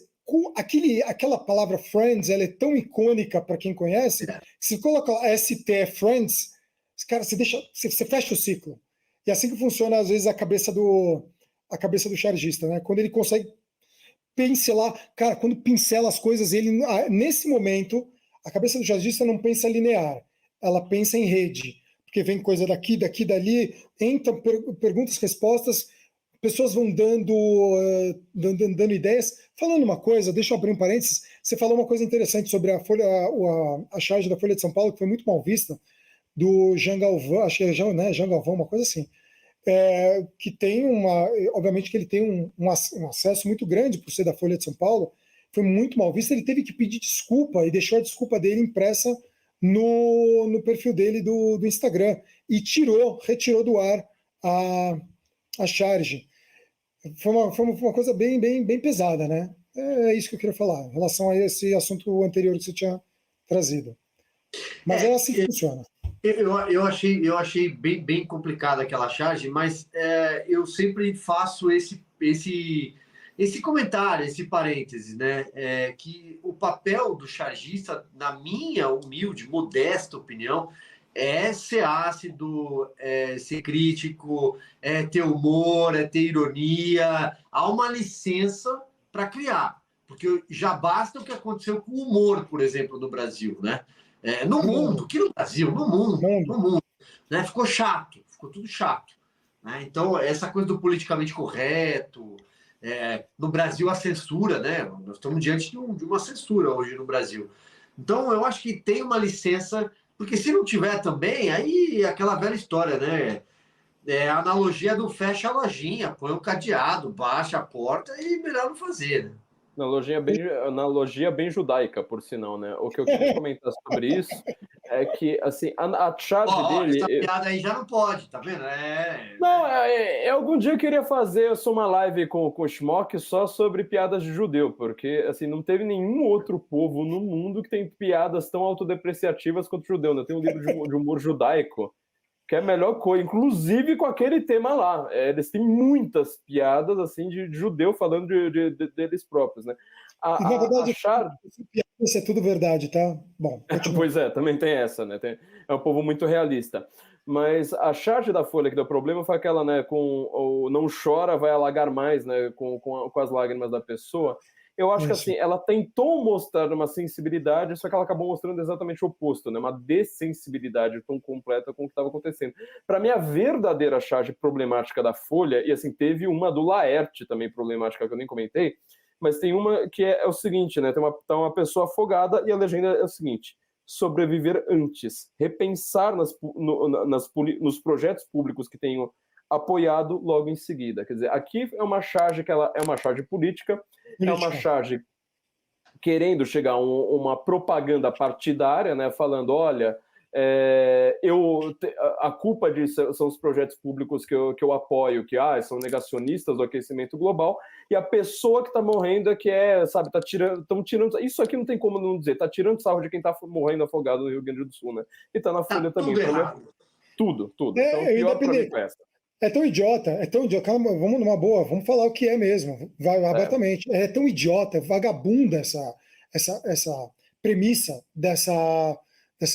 aquela palavra friends, ela é tão icônica para quem conhece, que se coloca ST friends, cara, você fecha o ciclo. E é assim que funciona, às vezes, a cabeça do chargista, né? Quando ele consegue pincelar, cara, quando pincela as coisas, ele, nesse momento, a cabeça do chargista não pensa linear, ela pensa em rede, porque vem coisa daqui, dali, entram perguntas, respostas, pessoas vão dando ideias. Falando uma coisa, deixa eu abrir um parênteses, você falou uma coisa interessante sobre a charge da Folha de São Paulo, que foi muito mal vista, do Jean Galvão, acho que é Jean Galvão, uma coisa assim, que tem obviamente que ele tem um acesso muito grande por ser da Folha de São Paulo, foi muito mal visto, ele teve que pedir desculpa e deixou a desculpa dele impressa no perfil dele do Instagram e retirou do ar a charge. Foi uma coisa bem pesada, né? É isso que eu queria falar, em relação a esse assunto anterior que você tinha trazido. Mas é assim que funciona. Eu achei bem complicada aquela charge, mas eu sempre faço esse comentário, esse parêntese, né? Que o papel do chargista, na minha humilde, modesta opinião, é ser ácido, ser crítico, ter humor, ter ironia. Há uma licença para criar, porque já basta o que aconteceu com o humor, por exemplo, no Brasil, né? No mundo, que no Brasil, no mundo, né? Ficou tudo chato. Né? Então, essa coisa do politicamente correto, no Brasil a censura, né? Nós estamos diante de uma censura hoje no Brasil. Então, eu acho que tem uma licença, porque se não tiver também, aí é aquela velha história, né? A analogia do fecha a lojinha, põe um cadeado, baixa a porta e melhor não fazer, né? Analogia bem judaica, por sinal, né? O que eu queria comentar sobre isso é que, assim, a charge dele... Essa piada aí já não pode, tá vendo? Não, algum dia eu queria fazer uma live com o Schmock só sobre piadas de judeu, porque, assim, não teve nenhum outro povo no mundo que tem piadas tão autodepreciativas quanto o judeu, né? Tem um livro de humor judaico que é a melhor coisa, inclusive com aquele tema lá. Eles têm muitas piadas, assim, de judeu falando deles próprios, né? E, na verdade, isso é tudo verdade, tá? Bom, pois é, também tem essa, né? É um povo muito realista. Mas a charge da Folha que deu problema foi aquela, né, com o não chora, vai alagar mais, né, com as lágrimas da pessoa. Eu acho que, assim, ela tentou mostrar uma sensibilidade, só que ela acabou mostrando exatamente o oposto, né? Uma dessensibilidade tão completa com o que estava acontecendo. Para mim, a verdadeira charge problemática da Folha, e, assim, teve uma do Laerte também problemática, que eu nem comentei, mas tem uma que é o seguinte, né? Tá uma pessoa afogada e a legenda é o seguinte: sobreviver antes, repensar nos projetos públicos que tenham apoiado logo em seguida. Quer dizer, aqui é uma charge que ela é uma charge política, é uma charge querendo chegar a uma propaganda partidária, né? Falando, olha, a culpa disso são os projetos públicos que eu apoio, que são negacionistas do aquecimento global, e a pessoa que está morrendo sabe, estão tirando, isso aqui não tem como não dizer, está tirando sarro de quem está morrendo afogado no Rio Grande do Sul, né? E está na Folha também. Tudo. Então, pior para mim foi essa. É tão idiota. Calma, vamos numa boa, vamos falar o que é mesmo, vai abertamente. É tão idiota, vagabunda essa premissa dessa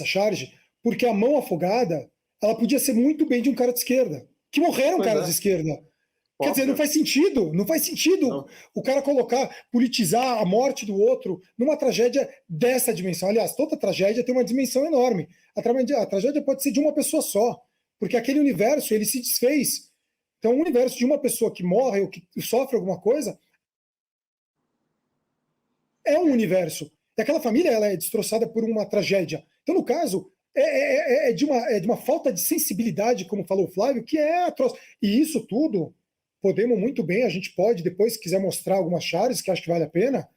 charge, porque a mão afogada, ela podia ser muito bem de um cara de esquerda, que morreram caras de esquerda. Quer dizer, não faz sentido. Não. O cara politizar a morte do outro numa tragédia dessa dimensão. Aliás, toda tragédia tem uma dimensão enorme. A tragédia pode ser de uma pessoa só, porque aquele universo, ele se desfez. Então, o universo de uma pessoa que morre ou que sofre alguma coisa é um universo. E aquela família, ela é destroçada por uma tragédia. Então, no caso, é de uma falta de sensibilidade, como falou o Flávio, que é atroz. E isso tudo, podemos muito bem, a gente pode, depois, se quiser mostrar algumas chaves, que acho que vale a pena,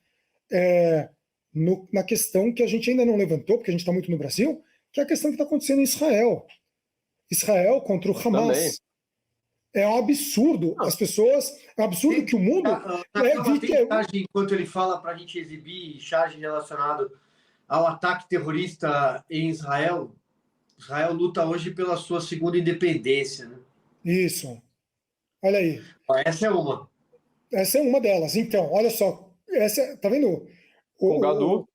na questão que a gente ainda não levantou, porque a gente está muito no Brasil, que é a questão que está acontecendo em Israel. Israel contra o Hamas. Também. É um absurdo. As pessoas... É um absurdo que o mundo... Enquanto ele fala para a gente exibir charge relacionado ao ataque terrorista em Israel, Israel luta hoje pela sua segunda independência, né? Isso. Olha aí. Essa é uma. Essa é uma delas. Então, olha só. Tá vendo? O Gadu.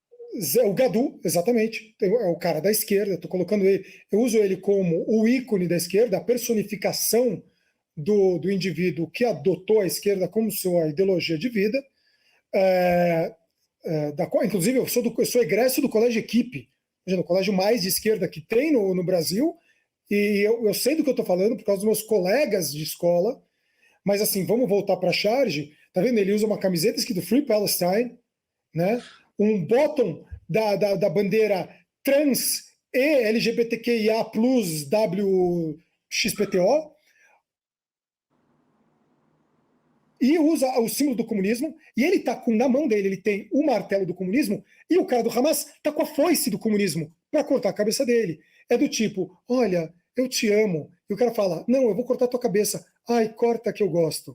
O Gadu, exatamente. É o cara da esquerda. Estou colocando ele. Eu uso ele como o ícone da esquerda, a personificação do indivíduo que adotou a esquerda como sua ideologia de vida. Inclusive, eu sou egresso do Colégio Equipe, o colégio mais de esquerda que tem no Brasil, e eu sei do que eu estou falando por causa dos meus colegas de escola. Mas assim, vamos voltar para a charge. Tá vendo? Ele usa uma camiseta escrito Free Palestine, né? Um bottom da bandeira trans e LGBTQIA plus WXPTO, e usa o símbolo do comunismo, e ele tá na mão dele, ele tem o martelo do comunismo, e o cara do Hamas tá com a foice do comunismo para cortar a cabeça dele. É do tipo, olha, eu te amo. E o cara fala, não, eu vou cortar a tua cabeça. Ai, corta que eu gosto.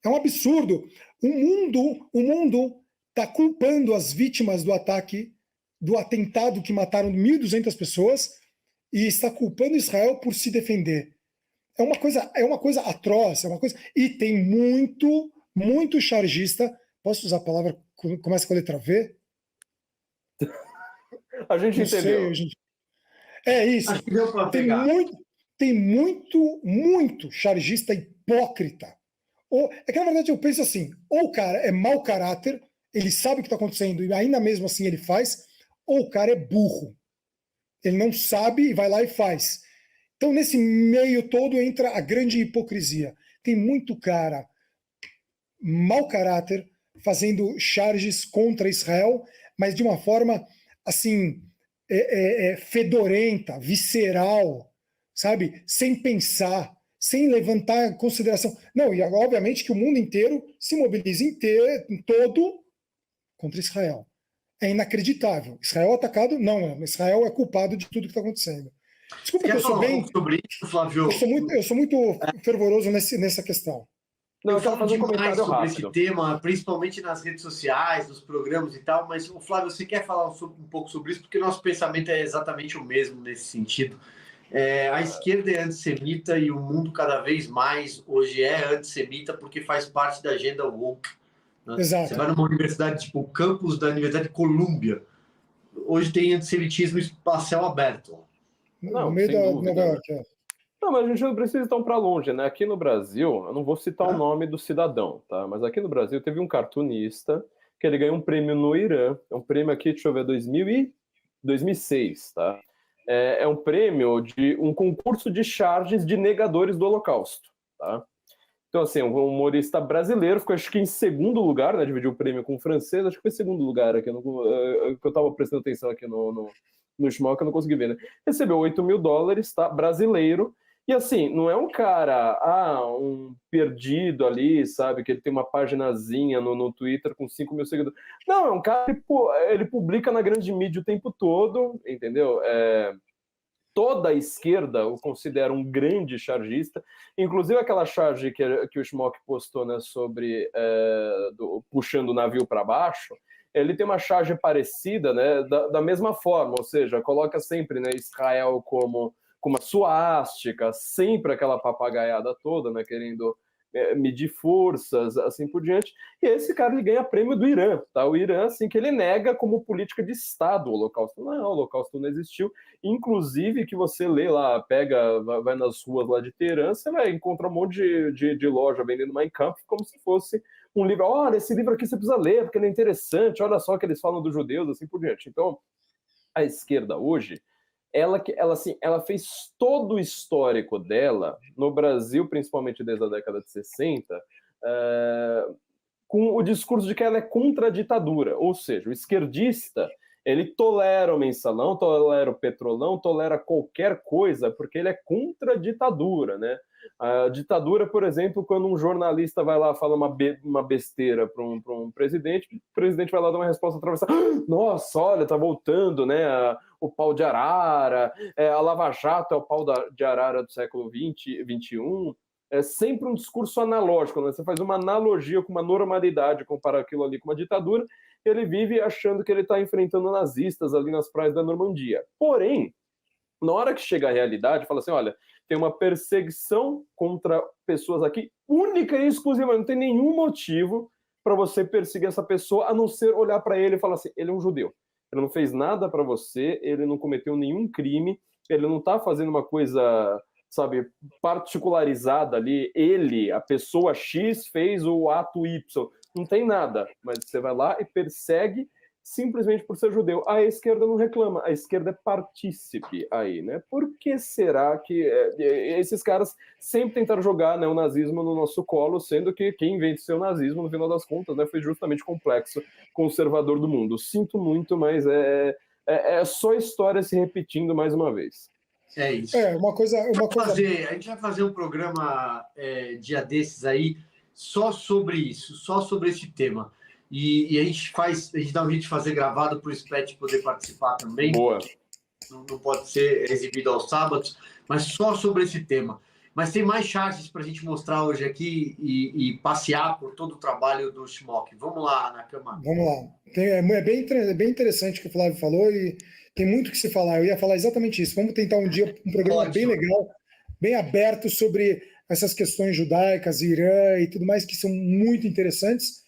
É um absurdo. O mundo está culpando as vítimas do ataque, do atentado que mataram 1.200 pessoas, e está culpando Israel por se defender. É uma coisa atroz, e tem muito chargista. Posso usar a palavra que começa com a letra V? A gente não entendeu. Sei, é isso. Acho que deu para pegar. Tem muito chargista hipócrita. É que, na verdade, eu penso assim, ou o cara é mau caráter, ele sabe o que está acontecendo e ainda mesmo assim ele faz, ou o cara é burro. Ele não sabe e vai lá e faz. Então, nesse meio todo entra a grande hipocrisia. Tem muito cara mau caráter fazendo charges contra Israel, mas de uma forma assim fedorenta, visceral, sabe? Sem pensar, sem levantar consideração. Não, e obviamente que o mundo inteiro se mobiliza todo contra Israel. é inacreditável. Israel atacado, não. Israel é culpado de tudo que está acontecendo. Desculpa que eu sou bem... sobre isso, Flávio? Eu sou muito fervoroso nessa questão. Não, eu falo demais sobre rápido. esse tema, principalmente nas redes sociais, nos programas e tal, mas, Flávio, você quer falar um pouco sobre isso? Porque nosso pensamento é exatamente o mesmo nesse sentido. A esquerda é antissemita e o mundo cada vez mais hoje é antissemita porque faz parte da agenda woke. Né? Exato. Você vai numa universidade, tipo o campus da Universidade de Colômbia, hoje tem antissemitismo espacial aberto. No meio da Nova York, Não, mas a gente não precisa ir tão para longe, né? Aqui no Brasil, eu não vou citar o nome do cidadão, tá? Mas aqui no Brasil teve um cartunista que ele ganhou um prêmio no Irã. É um prêmio aqui, deixa eu ver, 2006, tá? É um prêmio de um concurso de charges de negadores do Holocausto, tá? Então, assim, um humorista brasileiro ficou, acho que em segundo lugar, né? Dividiu o prêmio com o francês, acho que foi segundo lugar aqui, que eu tava prestando atenção aqui no Shmuel, que eu não consegui ver, né? Recebeu $8.000, tá? Brasileiro. E assim, não é um cara, um perdido ali, sabe? Que ele tem uma paginazinha no Twitter com 5 mil seguidores. Não, é um cara que ele publica na grande mídia o tempo todo, entendeu? Toda a esquerda o considera um grande chargista. Inclusive aquela charge que o Schmock postou, né, sobre puxando o navio para baixo, ele tem uma charge parecida, né, da mesma forma, ou seja, coloca sempre, né, Israel como uma suástica, sempre aquela papagaiada toda, né, querendo medir forças, assim por diante. E esse cara, ele ganha prêmio do Irã, tá? O Irã, assim, que ele nega como política de Estado o Holocausto. Não, o Holocausto não existiu. Inclusive, que você lê lá, vai nas ruas lá de Teherã, você vai encontrar um monte de loja vendendo Mein Kampf como se fosse um livro. Olha, esse livro aqui você precisa ler, porque ele é interessante, olha só que eles falam dos judeus, assim por diante. Então, a esquerda hoje, ela fez todo o histórico dela, no Brasil, principalmente desde a década de 60, com o discurso de que ela é contra a ditadura. Ou seja, o esquerdista, ele tolera o mensalão, tolera o petrolão, tolera qualquer coisa, porque ele é contra a ditadura, né? A ditadura, por exemplo, quando um jornalista vai lá e fala uma besteira para um presidente, o presidente vai lá dar uma resposta atravessada. Nossa, olha, tá voltando, né? O pau de arara, a Lava Jato é o pau de arara do século XX, XXI. É sempre um discurso analógico, né? Você faz uma analogia com uma normalidade, compara aquilo ali com uma ditadura, ele vive achando que ele está enfrentando nazistas ali nas praias da Normandia. Porém, na hora que chega a realidade, fala assim, olha, tem uma perseguição contra pessoas aqui, única e exclusiva, não tem nenhum motivo para você perseguir essa pessoa, a não ser olhar para ele e falar assim, ele é um judeu, ele não fez nada para você, ele não cometeu nenhum crime, ele não está fazendo uma coisa, sabe, particularizada ali, ele, a pessoa X, fez o ato Y, não tem nada, mas você vai lá e persegue simplesmente por ser judeu. A esquerda não reclama, a esquerda é partícipe aí, né? Por que será que esses caras sempre tentaram jogar, né, o nazismo no nosso colo, sendo que quem venceu o nazismo, no final das contas, né, foi justamente o complexo conservador do mundo. Sinto muito, mas é só história se repetindo mais uma vez. É isso. A gente vai fazer um programa dia desses aí só sobre isso, só sobre esse tema. E a gente dá um jeito de fazer gravado para o SPET poder participar também. Boa. Não pode ser exibido aos sábados, mas só sobre esse tema. Mas tem mais charges para a gente mostrar hoje aqui e passear por todo o trabalho do Schmock. Vamos lá, Nakama. Vamos lá. É bem interessante o que o Flávio falou e tem muito que se falar. Eu ia falar exatamente isso. Vamos tentar um dia um programa bem legal, bem aberto sobre essas questões judaicas, Irã e tudo mais, que são muito interessantes.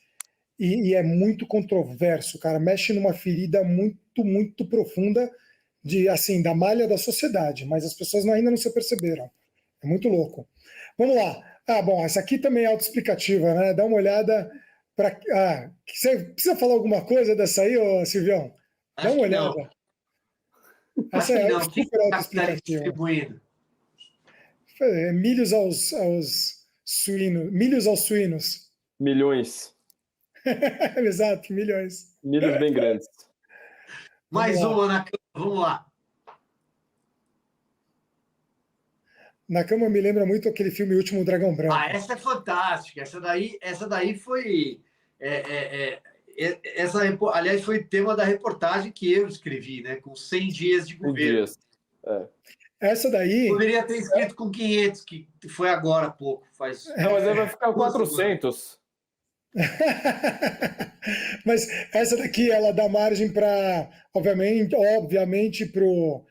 E é muito controverso, cara. Mexe numa ferida muito, muito profunda da malha da sociedade, mas as pessoas ainda não se perceberam. É muito louco. Vamos lá. Bom, essa aqui também é autoexplicativa, né? Dá uma olhada para. Você precisa falar alguma coisa dessa aí, ô Silvião? Dá uma olhada. Essa é super autoexplicativa. Milhos aos suínos. Milhos aos suínos. Milhões. Exato, milhões. Milhos bem grandes. Mais uma, Nakama, vamos lá. Nakama me lembra muito aquele filme Último Dragão Branco. Essa é fantástica. Essa daí foi... aliás, foi tema da reportagem que eu escrevi, né? Com 100 dias de governo. Essa daí... Poderia ter escrito com 500, que foi agora há pouco. Mas aí vai ficar 400. Mas essa daqui, ela dá margem para, obviamente para o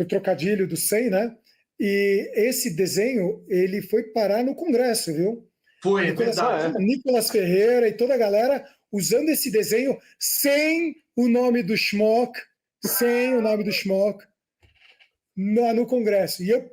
trocadilho do 100, né? E esse desenho, ele foi parar no Congresso, viu? Foi, verdade. Nicolas Ferreira e toda a galera usando esse desenho sem o nome do Schmock, no Congresso. E eu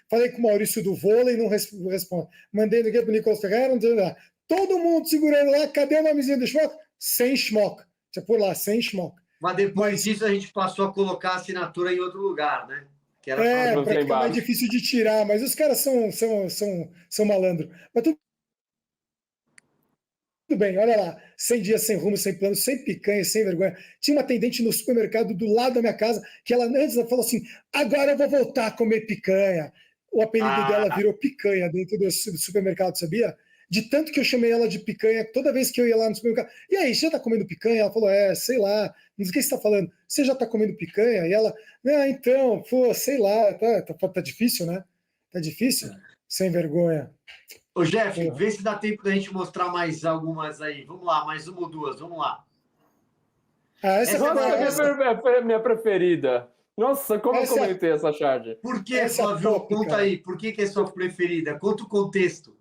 falei com o Maurício do vôlei, não responde. Mandei aqui para o Nicolas Ferreira, não deu nada. Todo mundo segurando lá, cadê o nomezinho do Schmock? Sem Schmock. Você por lá, sem Schmock. Mas depois disso a gente passou a colocar a assinatura em outro lugar, né? Que era para ficar mais difícil de tirar, mas os caras são malandros. Mas tudo bem, olha lá. 100 dias sem rumo, sem plano, sem picanha, sem vergonha. Tinha uma atendente no supermercado do lado da minha casa, que ela antes falou assim, agora eu vou voltar a comer picanha. O apelido dela virou picanha dentro do supermercado, sabia? De tanto que eu chamei ela de picanha, toda vez que eu ia lá no supermercado. E aí, você já tá comendo picanha? Ela falou, sei lá. Não sei o que você tá falando. Você já tá comendo picanha? E ela, então, pô, sei lá. Tá difícil, né? Tá difícil? Sem vergonha. Ô, Jeff, vê se dá tempo da gente mostrar mais algumas aí. Vamos lá, mais uma ou duas. Vamos lá. Essa é minha preferida. Nossa, como eu comentei essa charge. Por que, Flávio? Conta aí. Por que é sua preferida? Conta o contexto.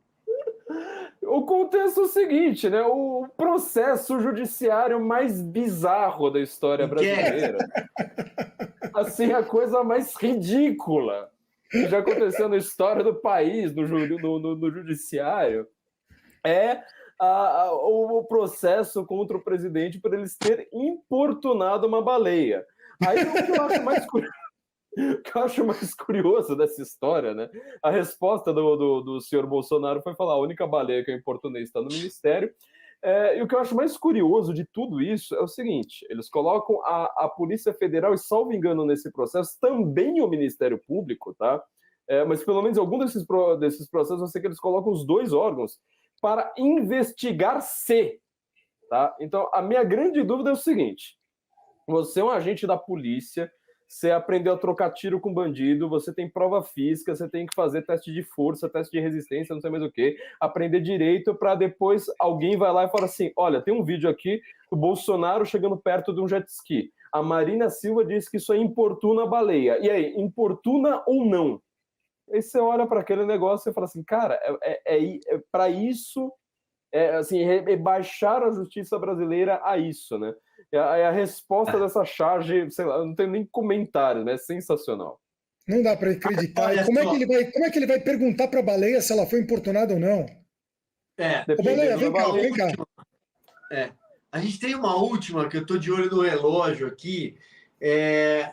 O contexto é o seguinte, né? O processo judiciário mais bizarro da história brasileira. Assim, a coisa mais ridícula que já aconteceu na história do país, no judiciário, é o processo contra o presidente por eles terem importunado uma baleia. Aí o que eu acho mais curioso. O que eu acho mais curioso dessa história, né? A resposta do senhor Bolsonaro foi falar: a única baleia que eu importunei está no Ministério. E o que eu acho mais curioso de tudo isso é o seguinte: eles colocam a Polícia Federal e, salvo engano, nesse processo, também o Ministério Público, tá? Mas pelo menos algum desses processos eu sei que eles colocam os dois órgãos para investigar-se, tá? Então, a minha grande dúvida é o seguinte: você é um agente da polícia, você aprendeu a trocar tiro com bandido, você tem prova física, você tem que fazer teste de força, teste de resistência, não sei mais o que, aprender direito para depois alguém vai lá e fala assim, olha, tem um vídeo aqui do Bolsonaro chegando perto de um jet ski. A Marina Silva disse que isso aí importuna a baleia. E aí, importuna ou não? Aí você olha para aquele negócio e fala assim, cara, para isso, assim, rebaixar a justiça brasileira a isso, né? A resposta dessa charge, sei lá, não tenho nem comentário, né? É sensacional. Não dá para acreditar. Como é que ele vai perguntar para a baleia se ela foi importunada ou não? Baleia, vem cá. A gente tem uma última, que eu estou de olho no relógio aqui.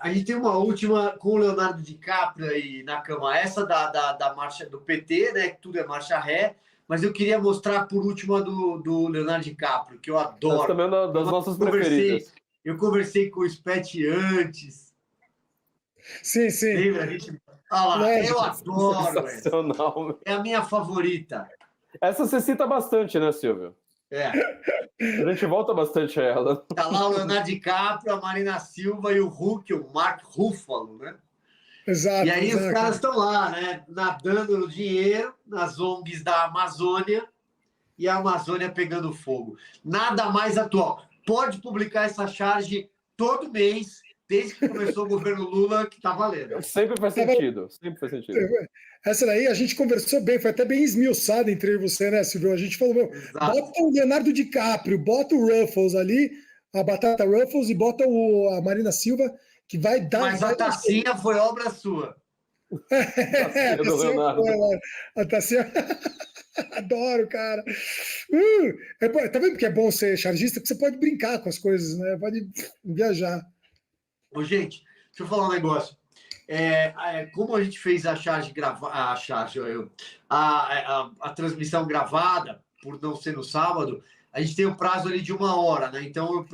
A gente tem uma última com o Leonardo DiCaprio aí na cama. Essa da marcha do PT, né? Que tudo é marcha ré. Mas eu queria mostrar por último a do Leonardo DiCaprio, que eu adoro. Essa também é das nossas preferidas. Eu conversei com o Spet antes. Sim. Lembra? Eu adoro essa. É a minha favorita. Essa você cita bastante, né, Silvio? A gente volta bastante a ela. Tá lá o Leonardo DiCaprio, a Marina Silva e o Hulk, o Mark Ruffalo, né? Exato. E aí os caras estão lá, né? Nadando no dinheiro, nas ONGs da Amazônia, e a Amazônia pegando fogo. Nada mais atual. Pode publicar essa charge todo mês, desde que começou o governo Lula, que tá valendo. Sempre faz sentido. Essa daí a gente conversou bem, foi até bem esmiuçada entre eu e você, né, Silvio? A gente falou, bota o Leonardo DiCaprio, bota o Ruffles ali, a Batata Ruffles, e bota a Marina Silva, que vai dar... Mas a tacinha foi obra sua. A tacinha... Adoro, cara. Tá vendo que é bom ser chargista? Porque você pode brincar com as coisas, né? Pode viajar. Ô, gente, deixa eu falar um negócio. Como a gente fez a transmissão gravada, por não ser no sábado, a gente tem um prazo ali de 1 hora, né? Então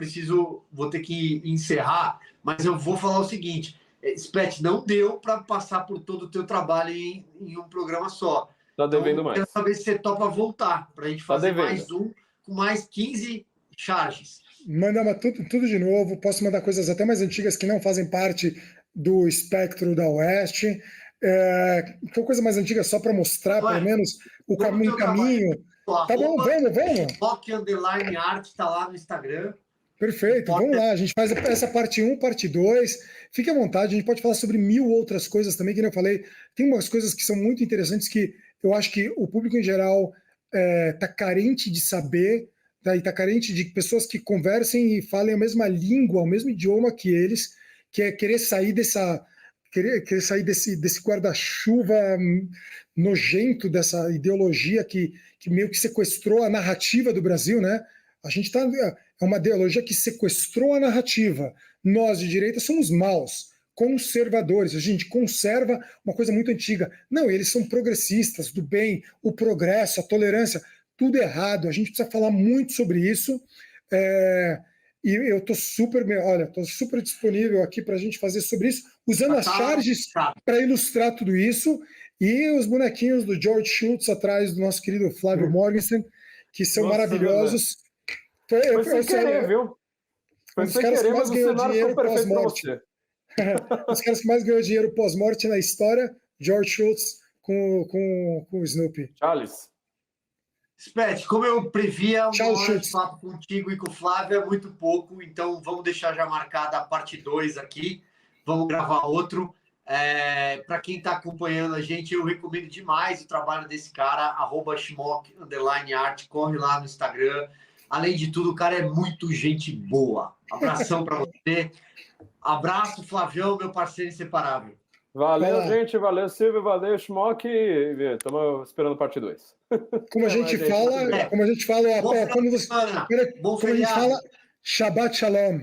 vou ter que encerrar, mas eu vou falar o seguinte: Spet, não deu para passar por todo o teu trabalho em um programa só. Tá devendo mais. Quero saber se você topa voltar para a gente fazer mais um com mais 15 Charges. Manda tudo de novo. Posso mandar coisas até mais antigas que não fazem parte do espectro da Oeste. Então, coisa mais antiga só para mostrar, pelo menos, um caminho. Tá bom, vamos. Shmock_art está lá no Instagram. Perfeito, vamos lá. A gente faz essa parte 1, parte 2. Fique à vontade, a gente pode falar sobre 1000 outras coisas também, que eu falei. Tem umas coisas que são muito interessantes que eu acho que o público em geral está carente de saber, tá? E está carente de pessoas que conversem e falem a mesma língua, o mesmo idioma que eles, que é querer sair querer sair desse guarda-chuva nojento, dessa ideologia que meio que sequestrou a narrativa do Brasil, né? A gente está... É uma ideologia que sequestrou a narrativa. Nós, de direita, somos maus, conservadores. A gente conserva uma coisa muito antiga. Não, eles são progressistas, do bem, o progresso, a tolerância, tudo errado. A gente precisa falar muito sobre isso. E eu estou super disponível aqui para a gente fazer sobre isso, usando as charges para ilustrar tudo isso, e os bonequinhos do George Shultz atrás do nosso querido Flávio Morgenstern, que são maravilhosos. Foi sem querer, viu? Foi sem querer, mas o cenário ficou perfeito para você. Os caras que mais ganhou dinheiro pós-morte na história, George Shultz com o Snoopy. Charles. Spet, como eu previa, uma hora de papo contigo e com o Flávio é muito pouco, então vamos deixar já marcada a parte 2 aqui, vamos gravar outro. Para quem está acompanhando a gente, eu recomendo demais o trabalho desse cara, @shmock_art, corre lá no Instagram. Além de tudo, o cara é muito gente boa. Abração para você. Abraço, Flavião, meu parceiro inseparável. Valeu, gente. Valeu, Silvio. Valeu, Shmock. Estamos esperando parte 2. Como a gente fala, como a gente fala, Shabbat Shalom.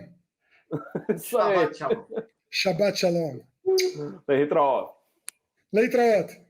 Isso aí. Shabbat Shalom. Shabbat Shalom. Leitraot. Leitraot.